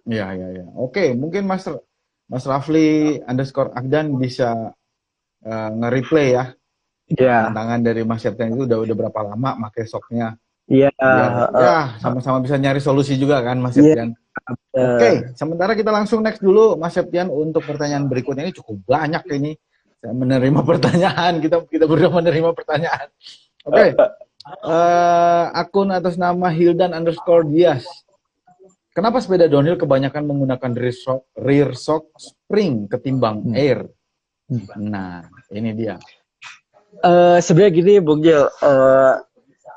Iya. Oke, mungkin Mas Rafli_Akdan bisa nge-replay ya Iya, Tantangan dari Mas Septian itu udah berapa lama pakai shocknya iya, biar ya sama-sama bisa nyari solusi juga kan Mas iya, Septian. Oke, sementara kita langsung next dulu Mas Septian untuk pertanyaan berikutnya ini cukup banyak ini. Saya menerima pertanyaan, kita berdua menerima pertanyaan. Oke, akun atas nama Hildan_Dias. Kenapa sepeda downhill kebanyakan menggunakan rear shock spring ketimbang air? Nah, ini dia. Sebenarnya gini, Bung Jel,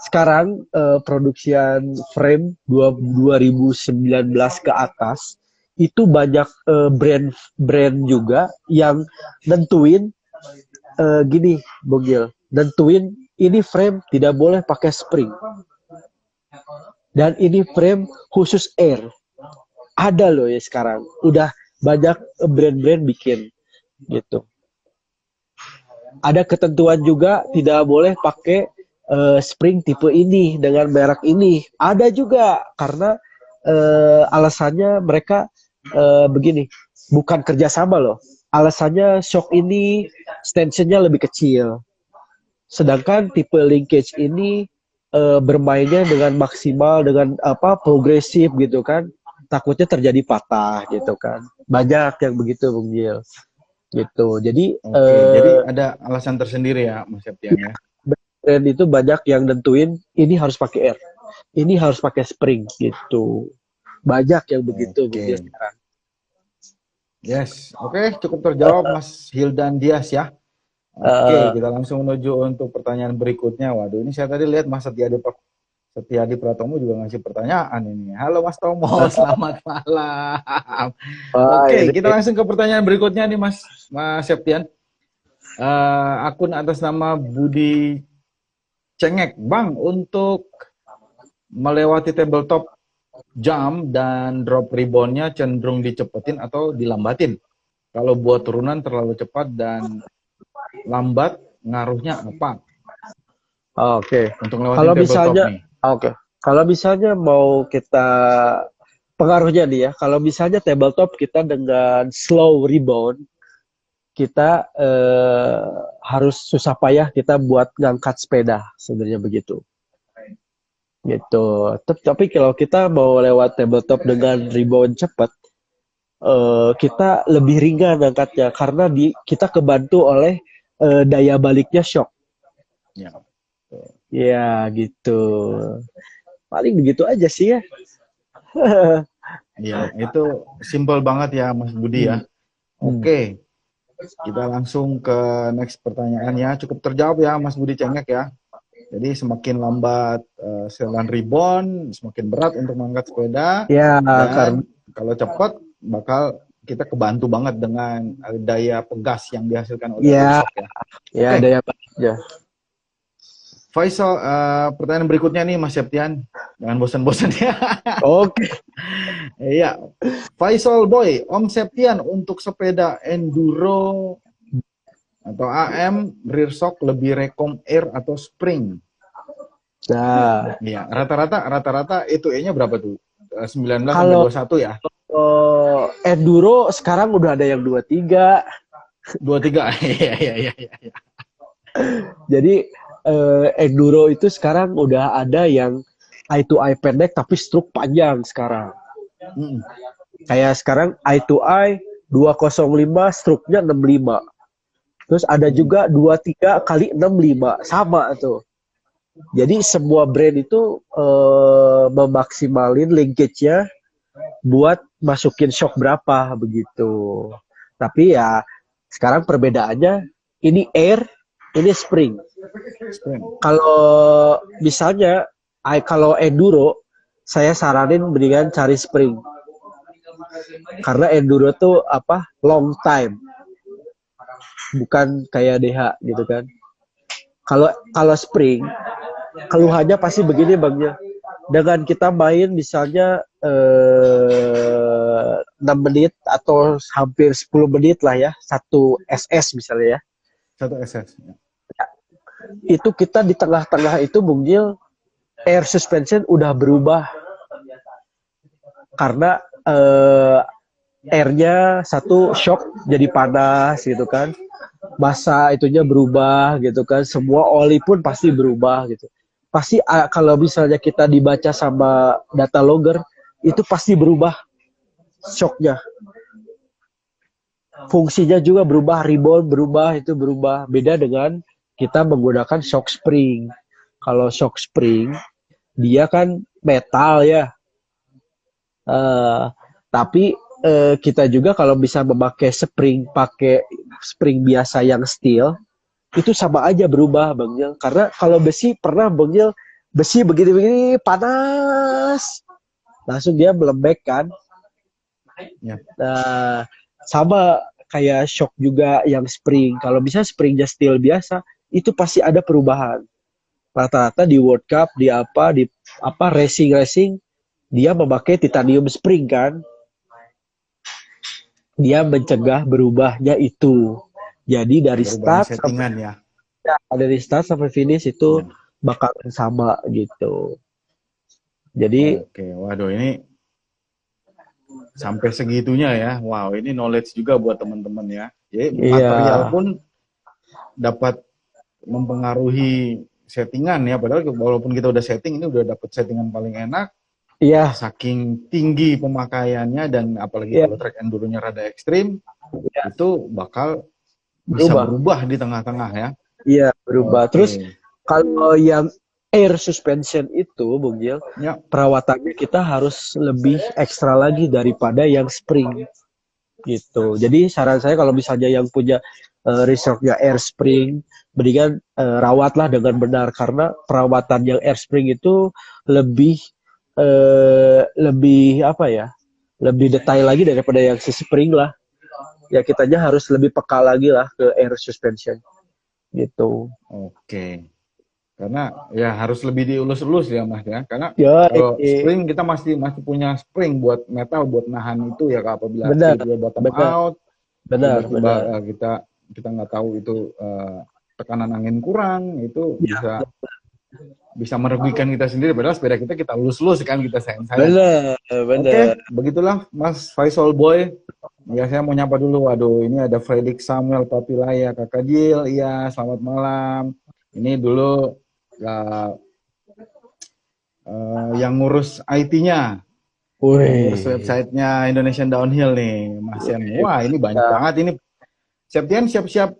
sekarang produksian frame 2019 ke atas itu banyak brand juga yang nentuin gini, Bung Jel, nentuin ini frame tidak boleh pakai spring dan ini frame khusus air. Ada loh ya sekarang, udah banyak brand-brand bikin gitu. Ada ketentuan juga tidak boleh pakai spring tipe ini dengan merek ini. Ada juga karena alasannya mereka begini, bukan kerjasama loh. Alasannya shock ini tensionnya lebih kecil. Sedangkan tipe linkage ini bermainnya dengan maksimal, dengan progresif gitu kan. Takutnya terjadi patah gitu kan. Banyak yang begitu, Bung Gil. Gitu. Jadi jadi ada alasan tersendiri ya Mas Septian ya. Brand itu banyak yang nentuin ini harus pakai air, ini harus pakai spring gitu. Banyak yang begitu begitu sekarang. Yes, oke, cukup terjawab Mas Hildan_Dias ya. Oke, kita langsung menuju untuk pertanyaan berikutnya. Waduh, ini saya tadi lihat Mas Setiadi Pratomo juga ngasih pertanyaan ini. Halo Mas Tomo, selamat malam. Oke, kita langsung ke pertanyaan berikutnya nih Mas Septian. Akun atas nama Budi Cengek, Bang, untuk melewati tabletop jump dan drop reboundnya cenderung dicepetin atau dilambatin? Kalau buat turunan terlalu cepat dan lambat, ngaruhnya apa? Oke. Untuk lewatin Kalau tabletop misalnya, nih. Kalau misalnya mau kita pengaruhnya nih ya, kalau misalnya tabletop kita dengan slow rebound, kita harus susah payah kita buat ngangkat sepeda sebenarnya begitu. Gitu. Tapi kalau kita mau lewat tabletop dengan rebound cepat, kita lebih ringan angkatnya karena kita kebantu oleh daya baliknya shock. Ya. Ya gitu. Paling begitu aja sih ya. Ya, itu simple banget ya Mas Budi ya. Oke. Kita langsung ke next pertanyaannya. Cukup terjawab ya Mas Budi Cengek ya. Jadi semakin lambat setelan rebound, semakin berat untuk mengangkat sepeda. Ya, dan kalau cepat bakal kita kebantu banget dengan daya pegas yang dihasilkan oleh shock ya. Ya, daya pegasnya. Faisal, pertanyaan berikutnya nih Mas Septian, jangan bosan-bosan ya. Oke. Iya, Faisal Boy, Om Septian untuk sepeda enduro atau AM rear shock lebih rekom air atau spring? Nah, iya, rata-rata itu E-nya berapa tuh? 19 sampai 21 ya? Enduro sekarang udah ada yang 23. 23. Iya. Jadi enduro itu sekarang udah ada yang eye to eye pendek tapi stroke panjang sekarang. Kayak sekarang eye to eye 205 stroke-nya 65. Terus ada juga 23 kali 65 sama tuh. Jadi semua brand itu memaksimalin linkage-nya buat masukin shock berapa begitu. Tapi ya sekarang perbedaannya ini air, ini spring. Kalau misalnya kalau enduro, saya saranin mendingan cari spring. Karena enduro tuh long time. Bukan kayak DH gitu kan. Kalau spring, keluhannya pasti begini Bang. Dengan kita main misalnya 6 menit atau hampir 10 menit lah ya, satu SS misalnya ya. Satu SS. Itu kita di tengah-tengah itu Bung Gil, air suspension udah berubah. Karena airnya satu shock jadi panas gitu kan. masa itunya berubah gitu kan, semua oli pun pasti berubah gitu. Pasti kalau misalnya kita dibaca sama data logger itu pasti berubah shocknya, fungsinya juga berubah, rebound berubah, itu berubah. Beda dengan kita menggunakan shock spring. Kalau shock spring dia kan metal ya. Tapi kita juga kalau bisa memakai spring, pakai spring biasa yang steel, itu sama aja berubah Bang Jel. Karena kalau besi pernah Bang Jel, besi begini-begini panas, langsung dia melembek kan. Ya. Nah, sama kayak shock juga yang spring. Kalau bisa springnya steel biasa, itu pasti ada perubahan. Rata-rata di World Cup, di apa racing dia memakai titanium spring kan. Dia mencegah berubahnya itu. Jadi dari start settingan ya. Dari start sampai finish itu bakal sama gitu. Jadi oke, waduh ini sampai segitunya ya. Wow, ini knowledge juga buat teman-teman ya. Jadi material pun dapat mempengaruhi settingan ya. Padahal walaupun kita udah setting, ini udah dapat settingan paling enak. Iya. Saking tinggi pemakaiannya dan apalagi kalau track enduro-nya rada ekstrim, itu bakal bisa berubah di tengah-tengah ya. Iya, berubah. Terus kalau yang air suspension itu, Bung Gil, perawatannya kita harus lebih ekstra lagi daripada yang spring gitu. Jadi saran saya kalau misalnya yang punya resortnya air spring, mendingan rawatlah dengan benar karena perawatan yang air spring itu lebih apa ya, lebih detail lagi daripada yang si spring lah. Ya kitanya harus lebih peka lagi lah ke air suspension gitu. Oke. Karena ya harus lebih dielus-elus ya Mas ya. Karena ya, kalau spring kita masih punya spring buat metal buat nahan itu ya apabila dia bottom out. Benar. Kita nggak tahu itu tekanan angin kurang itu bisa merugikan kita sendiri, padahal sepeda kita lulus kan, kita sayang. Benar. Oke, begitulah Mas Faisal Boy. Ya saya mau nyapa dulu. Waduh, ini ada Fredrik Samuel Papilaya, Kakak Jil. Iya, selamat malam. Ini dulu yang ngurus IT-nya. Ngurus websitenya Indonesian Downhill nih, Mas Yan. Wah, ini banyak banget ini. Septian siap-siap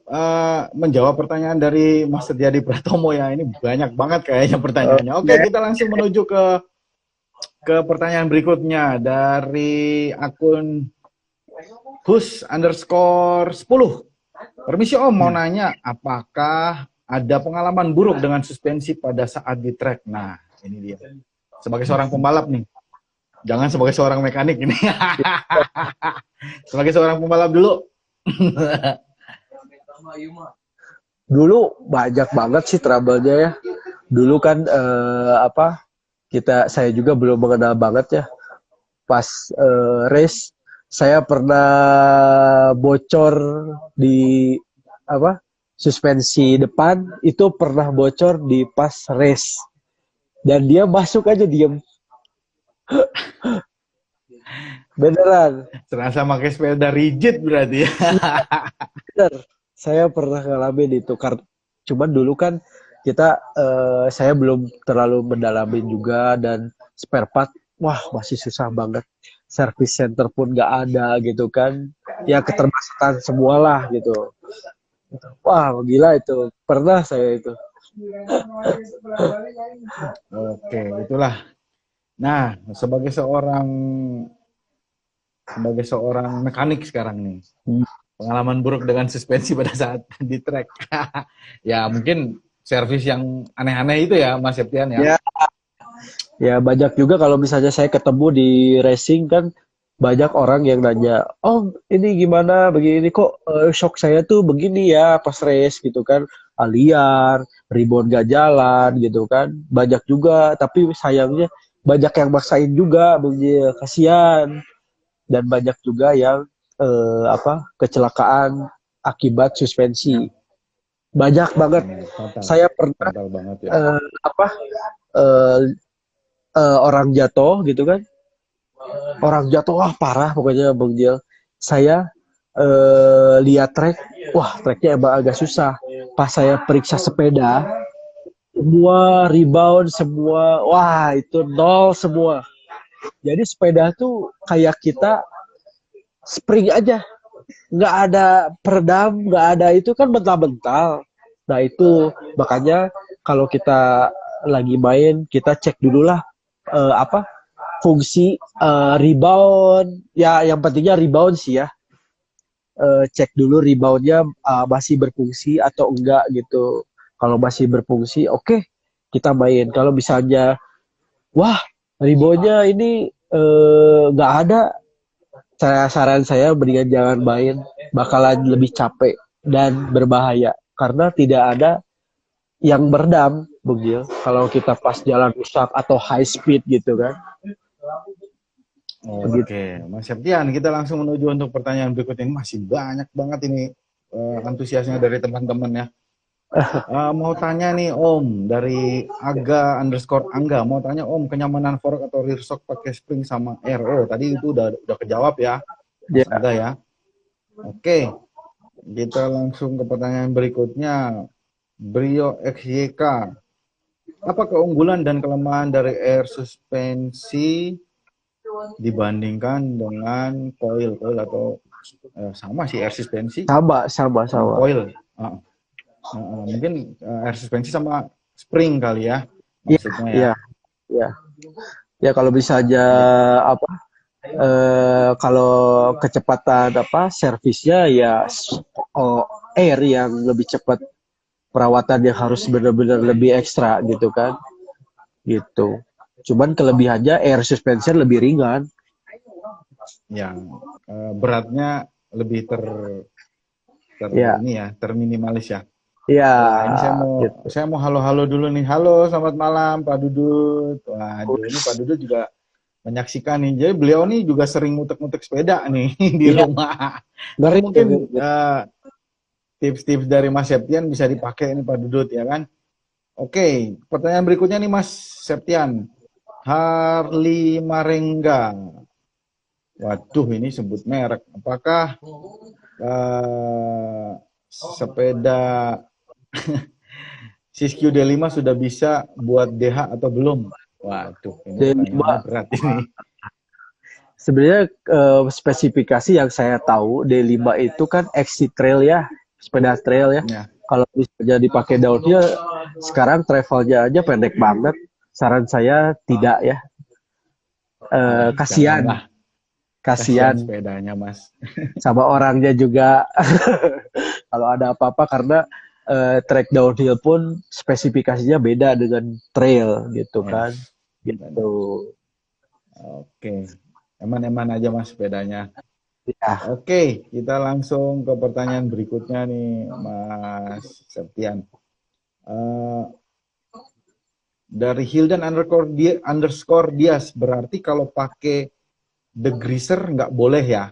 menjawab pertanyaan dari Mas Setiadi Pratomo ya. Ini banyak banget kayaknya pertanyaannya. Oke, kita langsung menuju ke pertanyaan berikutnya dari akun Hus_10. Permisi Om, mau nanya, apakah ada pengalaman buruk dengan suspensi pada saat di track? Nah, ini dia. Sebagai seorang pembalap nih. Jangan sebagai seorang mekanik ini. Sebagai seorang pembalap dulu. Dulu banyak banget sih trouble-nya ya. Dulu kan saya juga belum mengenal banget ya. Pas race saya pernah bocor di suspensi depan, itu pernah bocor di pas race. Dan dia masuk aja diem. Beneran. Serasa pakai sepeda rigid berarti ya. Bener. Saya pernah ngalamin itu. Cuman dulu kan saya belum terlalu mendalamin juga, dan spare part, wah masih susah banget. Service center pun nggak ada gitu kan. Ya keterbatasan semualah gitu. Wah gila itu. Pernah saya itu. Oke, itulah. Nah, sebagai seorang mekanik sekarang nih, pengalaman buruk dengan suspensi pada saat di track. Ya mungkin servis yang aneh-aneh itu ya Mas Septian ya. Ya banyak juga kalau misalnya saya ketemu di racing kan, banyak orang yang nanya, oh ini gimana begini kok shock saya tuh begini ya pas race gitu kan, liar, rebound gak jalan gitu kan. Banyak juga, tapi sayangnya banyak yang maksain juga, kasihan. Dan banyak juga yang kecelakaan akibat suspensi. Banyak banget. Fatal. Saya pernah banget ya. Orang jatuh gitu kan. Orang jatuh, wah parah pokoknya Bang Jil. Saya lihat track, wah tracknya emang agak susah. Pas saya periksa sepeda, semua rebound, semua, wah itu nol semua. Jadi sepeda tuh kayak kita spring aja, nggak ada peredam, nggak ada itu kan bental-bental. Nah itu makanya kalau kita lagi main kita cek dulu lah apa fungsi rebound ya yang pentingnya rebound sih ya. Cek dulu reboundnya masih berfungsi atau enggak gitu. Kalau masih berfungsi oke, kita main. Kalau misalnya wah reboundnya ini nggak ada, saran saya mendingan jangan main, bakalan lebih capek dan berbahaya karena tidak ada yang meredam Bugil kalau kita pas jalan rusak atau high speed gitu kan. Begitu. Oke, Mas Septian, kita langsung menuju untuk pertanyaan berikut ini. Masih banyak banget ini antusiasnya dari teman-teman ya. Mau tanya nih Om, dari Aga_Angga, mau tanya Om, kenyamanan fork atau rear shock pakai spring sama air. Oh, tadi itu udah kejawab ya, Mas Aga ya. Oke, kita langsung ke pertanyaan berikutnya. Brio XYK, apa keunggulan dan kelemahan dari air suspensi dibandingkan dengan coil atau sama sih air suspensi Sama. coil. Mungkin air suspensi sama spring kali ya maksudnya ya. Ya kalau bisa aja apa kalau kecepatan servisnya ya air yang lebih cepat, perawatan yang harus benar-benar lebih ekstra gitu kan. Gitu. Cuman kelebihannya air suspension lebih ringan. Yang beratnya lebih terminimalis ya. Iya. Ini saya mau halo-halo dulu nih. Halo, selamat malam Pak Dudut. Waduh, ini Pak Dudut juga menyaksikan nih. Jadi beliau nih juga sering mutek-mutek sepeda nih di rumah. Mungkin tips-tips dari Mas Septian bisa dipakai nih Pak Dudut ya kan. Oke, pertanyaan berikutnya nih Mas Septian. Harley Marenga. Waduh, ini sebut merek. Apakah sepeda Siskiyou D5 sudah bisa buat DH atau belum? Waduh, ini pertanyaannya berat ini. Sebenarnya spesifikasi yang saya tahu D5 itu kan XC trail ya, sepeda trail ya. Kalau misalnya dipakai downhill, sekarang travelnya aja pendek banget. Saran saya tidak ya. Kasihan sepedanya Mas. Sama orangnya juga. Kalau ada apa-apa karena track downhill pun spesifikasinya beda dengan trail gitu kan. Gitu. Oke. Eman-eman aja Mas sepedanya. Ya. Oke, kita langsung ke pertanyaan berikutnya nih Mas Septian. Dari Hildan _ Dias, berarti kalau pakai degreaser nggak boleh ya?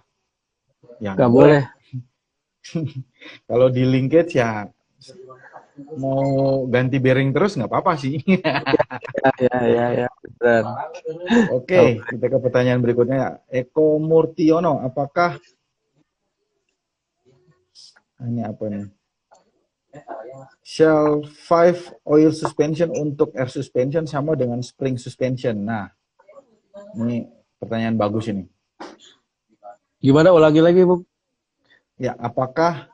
Ya nggak boleh. Kalau di linkage ya mau ganti bearing terus nggak apa-apa sih. Ya. Benar. Oke, kita ke pertanyaan berikutnya. Eko Murtiono, apakah ini apa nih? Shell 5 oil suspension untuk air suspension sama dengan spring suspension. Nah, ini pertanyaan bagus ini. Gimana ulangi lagi, Bung? Ya, apakah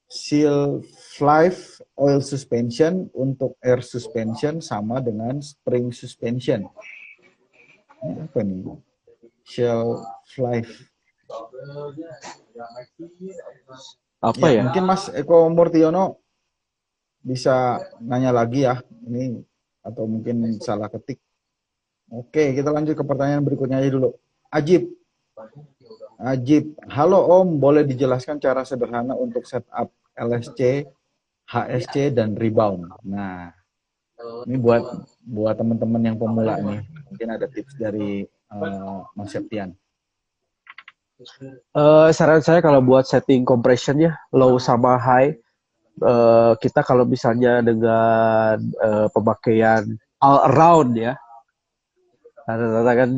Shell 5 oil suspension untuk air suspension sama dengan spring suspension? Ini apa nih? Shell 5. Apa ya? Mungkin Mas Eko Murtiono bisa nanya lagi ya, ini atau mungkin salah ketik. Oke, kita lanjut ke pertanyaan berikutnya aja dulu. Ajib, halo Om, boleh dijelaskan cara sederhana untuk setup LSC, HSC, dan rebound? Nah, ini buat teman-teman yang pemula nih, mungkin ada tips dari Mas Septian. Saran saya kalau buat setting compression ya, low sama high, kita kalau misalnya dengan pemakaian all around ya, rata-rata kan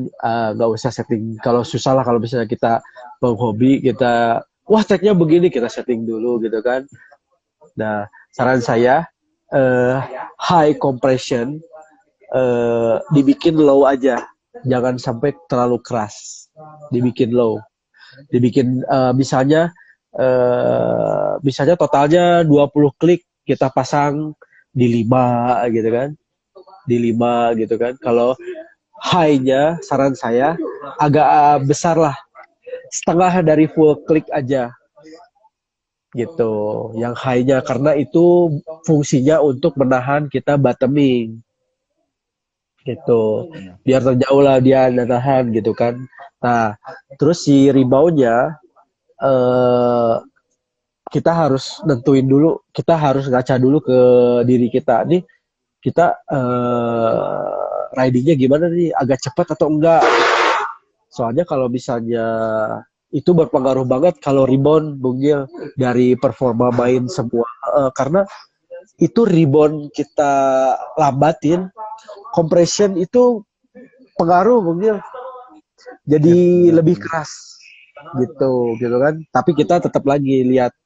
nggak usah setting. Kalau susah lah kalau misalnya kita penghobi, kita wah treknya begini, kita setting dulu gitu kan. Nah, saran saya high compression dibikin low aja, jangan sampai terlalu keras, dibikin low, dibikin misalnya totalnya 20 klik, kita pasang di 5 gitu kan, di 5 gitu kan. Kalau high-nya saran saya agak besar lah, setengah dari full klik aja gitu, yang high-nya, karena itu fungsinya untuk menahan kita bottoming gitu, biar terjauh lah dia nahan gitu kan. Nah, terus si reboundnya eh, kita harus nentuin dulu, kita harus ngaca dulu ke diri kita nih, kita ridingnya gimana nih, agak cepat atau enggak. Soalnya kalau misalnya itu berpengaruh banget kalau rebound Bung Gil dari performa main semua. Karena itu rebound kita lambatin, compression itu pengaruh Bung Gil. Jadi lebih keras gitu kan. Tapi kita tetap lagi lihat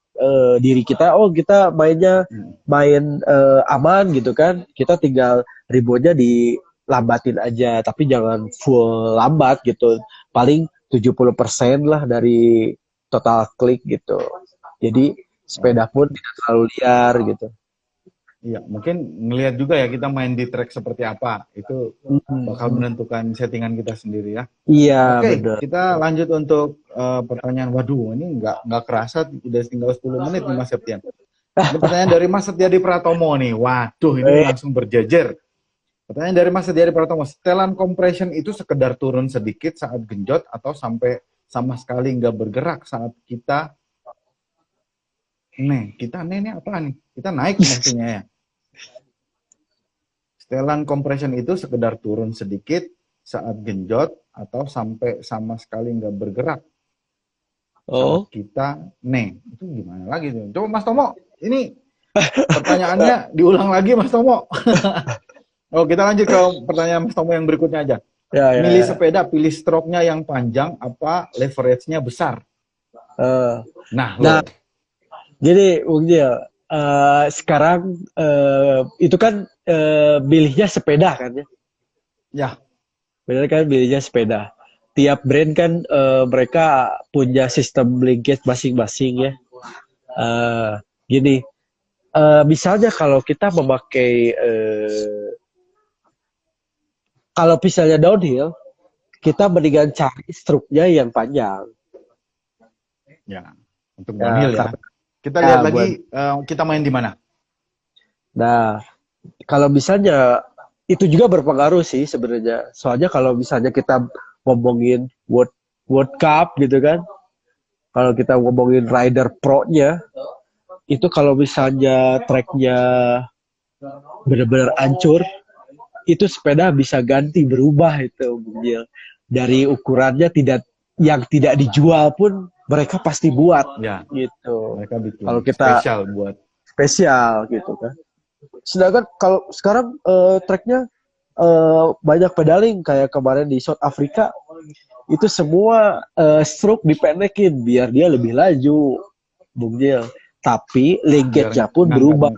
diri kita, oh kita main aman gitu kan. Kita tinggal reboundnya dilambatin aja, tapi jangan full lambat gitu. Paling 70% lah dari total klik gitu. Jadi sepeda pun tidak terlalu liar gitu. Iya, mungkin ngelihat juga ya kita main di track seperti apa. Itu bakal menentukan settingan kita sendiri ya. Iya, Oke, benar. kita lanjut untuk pertanyaan. Waduh, ini nggak kerasa udah tinggal 10 menit nih Mas Septian. Ini pertanyaan dari Mas Setiadi Pratomo nih. Waduh, ini langsung berjejer. Pertanyaan dari Mas Setiadi Pratomo. Setelan compression itu sekedar turun sedikit saat genjot atau sampai sama sekali nggak bergerak saat kita ini apa nih? Kita naik maksudnya ya. Setelan compression itu sekedar turun sedikit saat genjot atau sampai sama sekali nggak bergerak saat kita itu gimana lagi tuh? Coba Mas Tomo, ini pertanyaannya diulang lagi Mas Tomo. Oh, kita lanjut ke pertanyaan Mas Tomo yang berikutnya aja. Milih sepeda, pilih stroke-nya yang panjang apa leverage-nya besar? Nah, gini Bung Gil, sekarang itu kan pilihnya sepeda kan ya? Ya. Benar kan, pilihnya sepeda. Tiap brand kan mereka punya sistem linkage masing-masing ya. Gini, misalnya kalau kita memakai kalau misalnya downhill, kita mendingan cari stroke-nya yang panjang. Ya, untuk downhill ya. Kita lihat lagi kita main di mana. Nah, kalau misalnya itu juga berpengaruh sih sebenarnya. Soalnya kalau misalnya kita ngomongin World Cup gitu kan, kalau kita ngomongin rider pro-nya, itu kalau misalnya tracknya benar-benar hancur, itu sepeda bisa ganti, berubah itu dari ukurannya yang tidak dijual pun mereka pasti buat ya, gitu. Mereka bikin kalau kita spesial gitu kan. Sedangkan kalau sekarang tracknya banyak pedaling kayak kemarin di South Africa, itu semua stroke dipendekin biar dia lebih laju, Bung Gil. Tapi linkage-nya pun berubah.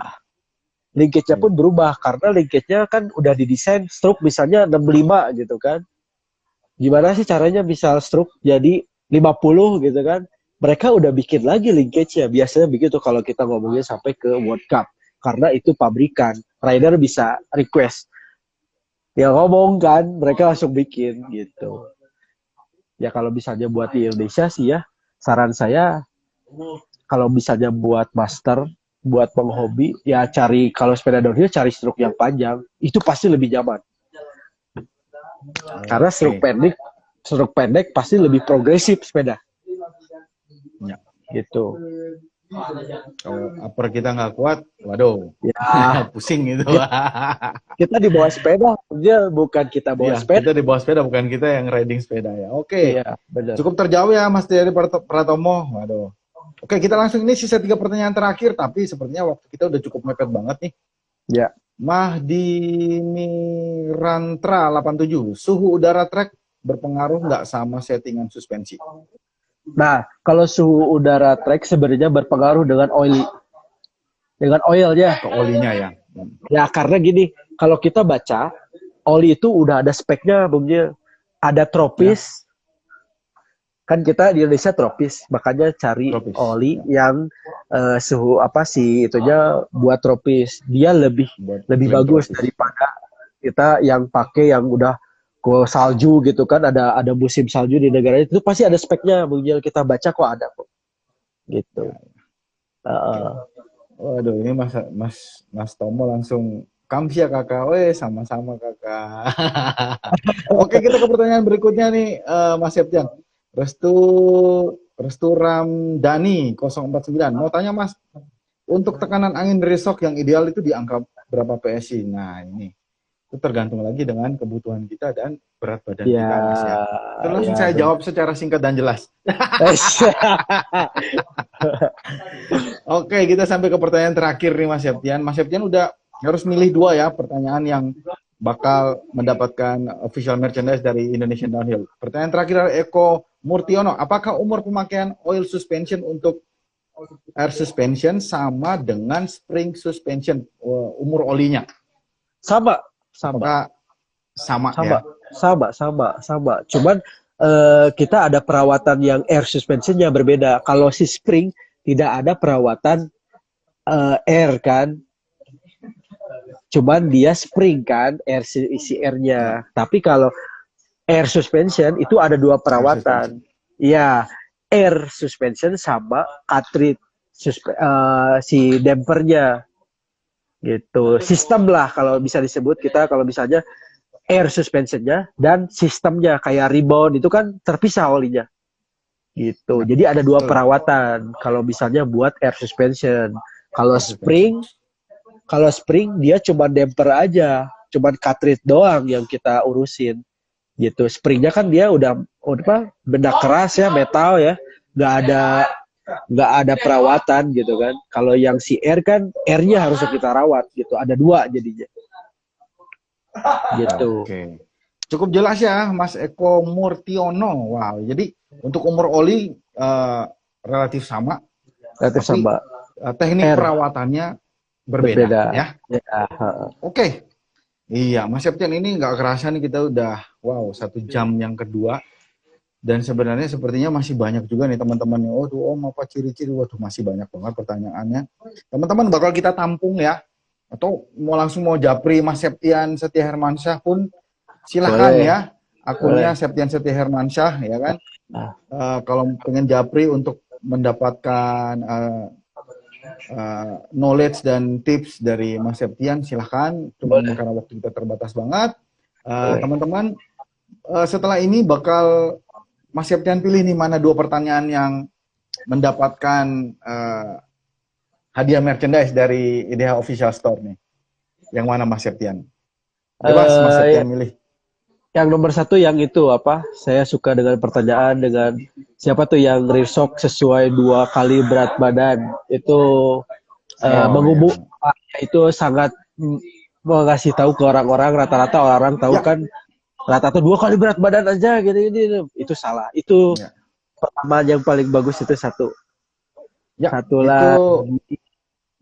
Linkage-nya pun berubah karena linkage-nya kan udah didesain stroke misalnya 65 gitu kan. Gimana sih caranya bisa stroke jadi 50 gitu kan? Mereka udah bikin lagi linkage-nya. Biasanya begitu kalau kita ngomongin sampai ke World Cup. Karena itu pabrikan. Rider bisa request. Ya ngomong kan, mereka langsung bikin gitu. Ya kalau misalnya buat di Indonesia sih ya, saran saya kalau misalnya buat master, buat penghobi, ya cari, kalau sepeda downhill cari stroke yang panjang, itu pasti lebih nyaman. Karena stroke pendek pasti lebih progresif sepeda. Ya. Gitu. Kalau upper kita nggak kuat, waduh, ya pusing gitu. Kita di bawah sepeda, dia bukan kita bawa sepeda. Kita di bawah sepeda, bukan kita yang riding sepeda ya. Oke. Iya, benar. Cukup terjauh ya Mas Setiadi Pratomo. Waduh. Oke, kita langsung, ini sisa 3 pertanyaan terakhir, tapi sepertinya waktu kita udah cukup mepet banget nih. Ya. Mahdi Mirantra 87, suhu udara trek berpengaruh nggak sama settingan suspensi? Nah, kalau suhu udara trek sebenarnya berpengaruh dengan oilnya. Ke olinya ya. Ya karena gini, kalau kita baca oli itu udah ada speknya, Bung Jil. Ada tropis, kan kita di Indonesia tropis, makanya cari Tropis. oli yang suhu apa sih itunya buat tropis. Dia lebih Buat bagus tropis. daripada kita yang pakai yang udah ke salju gitu kan, ada musim salju di negara itu pasti ada speknya, Bung Jil. Kita baca kok ada kok. Gitu. Waduh, ini Mas Tomo langsung kamsia kakak, sama-sama kakak. Oke, kita ke pertanyaan berikutnya nih, Mas Septian. Restu Ramdhani 049. Mau tanya Mas, untuk tekanan angin dari shock yang ideal itu di angka berapa PSI? Nah ini, itu tergantung lagi dengan kebutuhan kita dan berat badan kita Mas ya. Itu langsung saya jawab secara singkat dan jelas. Oke, kita sampai ke pertanyaan terakhir nih Mas Septian. Mas Septian udah harus milih 2 ya pertanyaan yang bakal mendapatkan official merchandise dari Indonesian Downhill. Pertanyaan terakhir dari Eko Murtiono, apakah umur pemakaian oil suspension untuk air suspension sama dengan spring suspension, umur olinya? Sama. Apakah sama Sama, ya? sama. Cuman kita ada perawatan yang air suspensionnya berbeda. Kalau si spring tidak ada perawatan air kan. Cuman dia spring kan, isi airnya. Tapi kalau air suspension itu ada 2 perawatan. Iya, air suspension sama cartridge si dampernya. Gitu. Sistem lah kalau bisa disebut kita, kalau misalnya air suspensionnya dan sistemnya kayak rebound itu kan terpisah olinya. Gitu. Jadi ada 2 perawatan kalau misalnya buat air suspension. Kalau spring dia cuma damper aja, cuma cartridge doang yang kita urusin. Gitu. Springnya kan dia udah apa? Benda keras ya, metal ya. Nggak ada perawatan gitu kan. Kalau yang si air kan airnya harus kita rawat gitu. Ada 2 jadinya. Gitu. Oke. Cukup jelas ya Mas Eko Murtiono. Wow. Jadi untuk umur oli relatif sama. Teknik perawatannya berbeda. Ya. Oke. Iya, Mas Septian, ini nggak kerasa nih kita udah 1 jam yang kedua. Dan sebenarnya sepertinya masih banyak juga nih teman-teman yang Om apa ciri-ciri, masih banyak banget pertanyaannya. Teman-teman bakal kita tampung ya, atau mau japri Mas Septian Setia Hermansyah pun silahkan ya, akunnya Septian Setia Hermansyah ya kan. Kalau pengen japri untuk mendapatkan knowledge dan tips dari Mas Septian silahkan, cuma karena waktu kita terbatas banget. Teman-teman, setelah ini bakal Mas Septian pilih nih mana 2 pertanyaan yang mendapatkan hadiah merchandise dari IDH Official Store nih. Yang mana Mas Septian? Bebas Mas Septian milih. Yang nomor 1 yang itu apa? Saya suka dengan pertanyaan dengan siapa tuh yang rear shock sesuai 2 kali berat badan. Itu itu sangat mengasih tahu ke orang-orang, rata-rata orang tahu kan rata-rata 2 kali berat badan aja gini. Itu salah. Itu pertama yang paling bagus itu 1. Satu lah.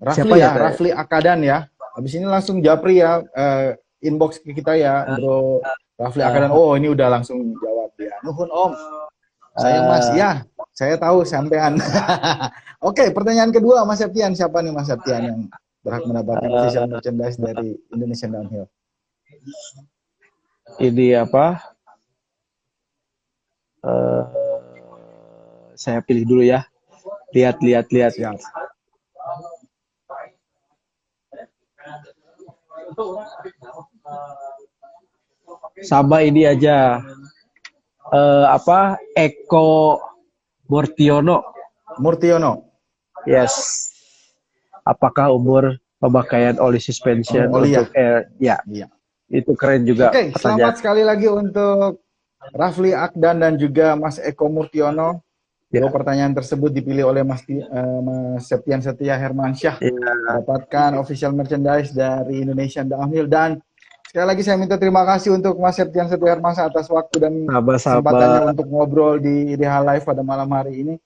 Rafli ya, Rafli Akadan ya. Habis ini langsung japri ya, inbox ke kita ya, Bro Rafli Akadan. Ini udah langsung jawab ya. Nuhun Om. Saya Mas, ya. Saya tahu sampean. Oke, pertanyaan kedua Mas Septian. Siapa nih Mas Septian yang berhak mendapatkan official merchandise dari Indonesian Downhill? Ini apa? Saya pilih dulu ya. Lihat. Siap. Sama ini aja. Eko Murtiono. Yes. Apakah umur pemakaian oli suspension untuk air? Ya. Itu keren juga. Oke, selamat sekali lagi untuk Rafli Akdan dan juga Mas Eko Murtiono. 2 pertanyaan tersebut dipilih oleh Mas Septian Setia Hermansyah. Mendapatkan official merchandise dari Indonesian Downhill. Dan sekali lagi saya minta terima kasih untuk Mas Septian Setia Hermansyah atas waktu dan kesempatannya untuk ngobrol di IDH Live pada malam hari ini.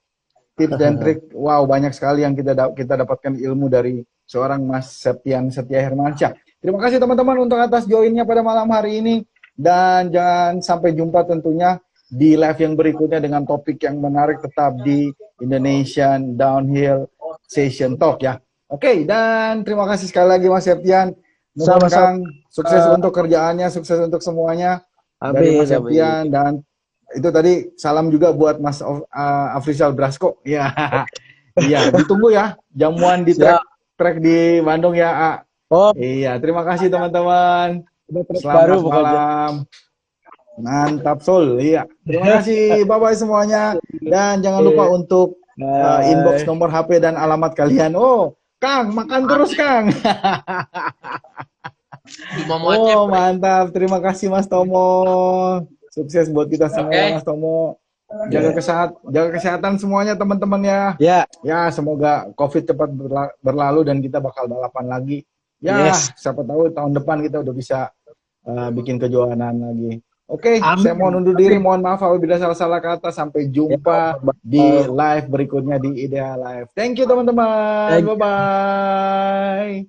tips dan trik. Wow, banyak sekali yang kita dapatkan ilmu dari seorang Mas Septian Setia Hermansyah. Terima kasih teman-teman untuk atas joinnya pada malam hari ini. Dan jangan sampai jumpa tentunya di live yang berikutnya dengan topik yang menarik tetap di Indonesian Downhill Session Talk ya. Oke, dan terima kasih sekali lagi Mas Septian. Mudah-mudahan Kang sukses untuk kerjaannya, sukses untuk semuanya. Dari Mas Septian dan itu tadi salam juga buat Mas Afrizal Brasko. Ya. Iya, ditunggu ya jamuan di track di Bandung ya, A. Oh, iya, terima kasih teman-teman. Selamat malam. Mantap Sul. Iya. Terima kasih. Bye-bye semuanya. Dan jangan lupa untuk inbox nomor HP dan alamat kalian. Oh, Kang, makan terus Kang. Oh, mantap. Terima kasih Mas Tomo. Sukses buat kita semua, Mas Tomo. Jaga kesehatan semuanya teman-teman ya. Ya, semoga COVID cepat berlalu dan kita bakal balapan lagi. Ya, siapa tahu tahun depan kita udah bisa bikin kejuaraan lagi. Oke, saya mohon undur diri. Mohon maaf apabila salah-salah kata. Sampai jumpa di live berikutnya di Ideal Live. Thank you teman-teman. Bye-bye.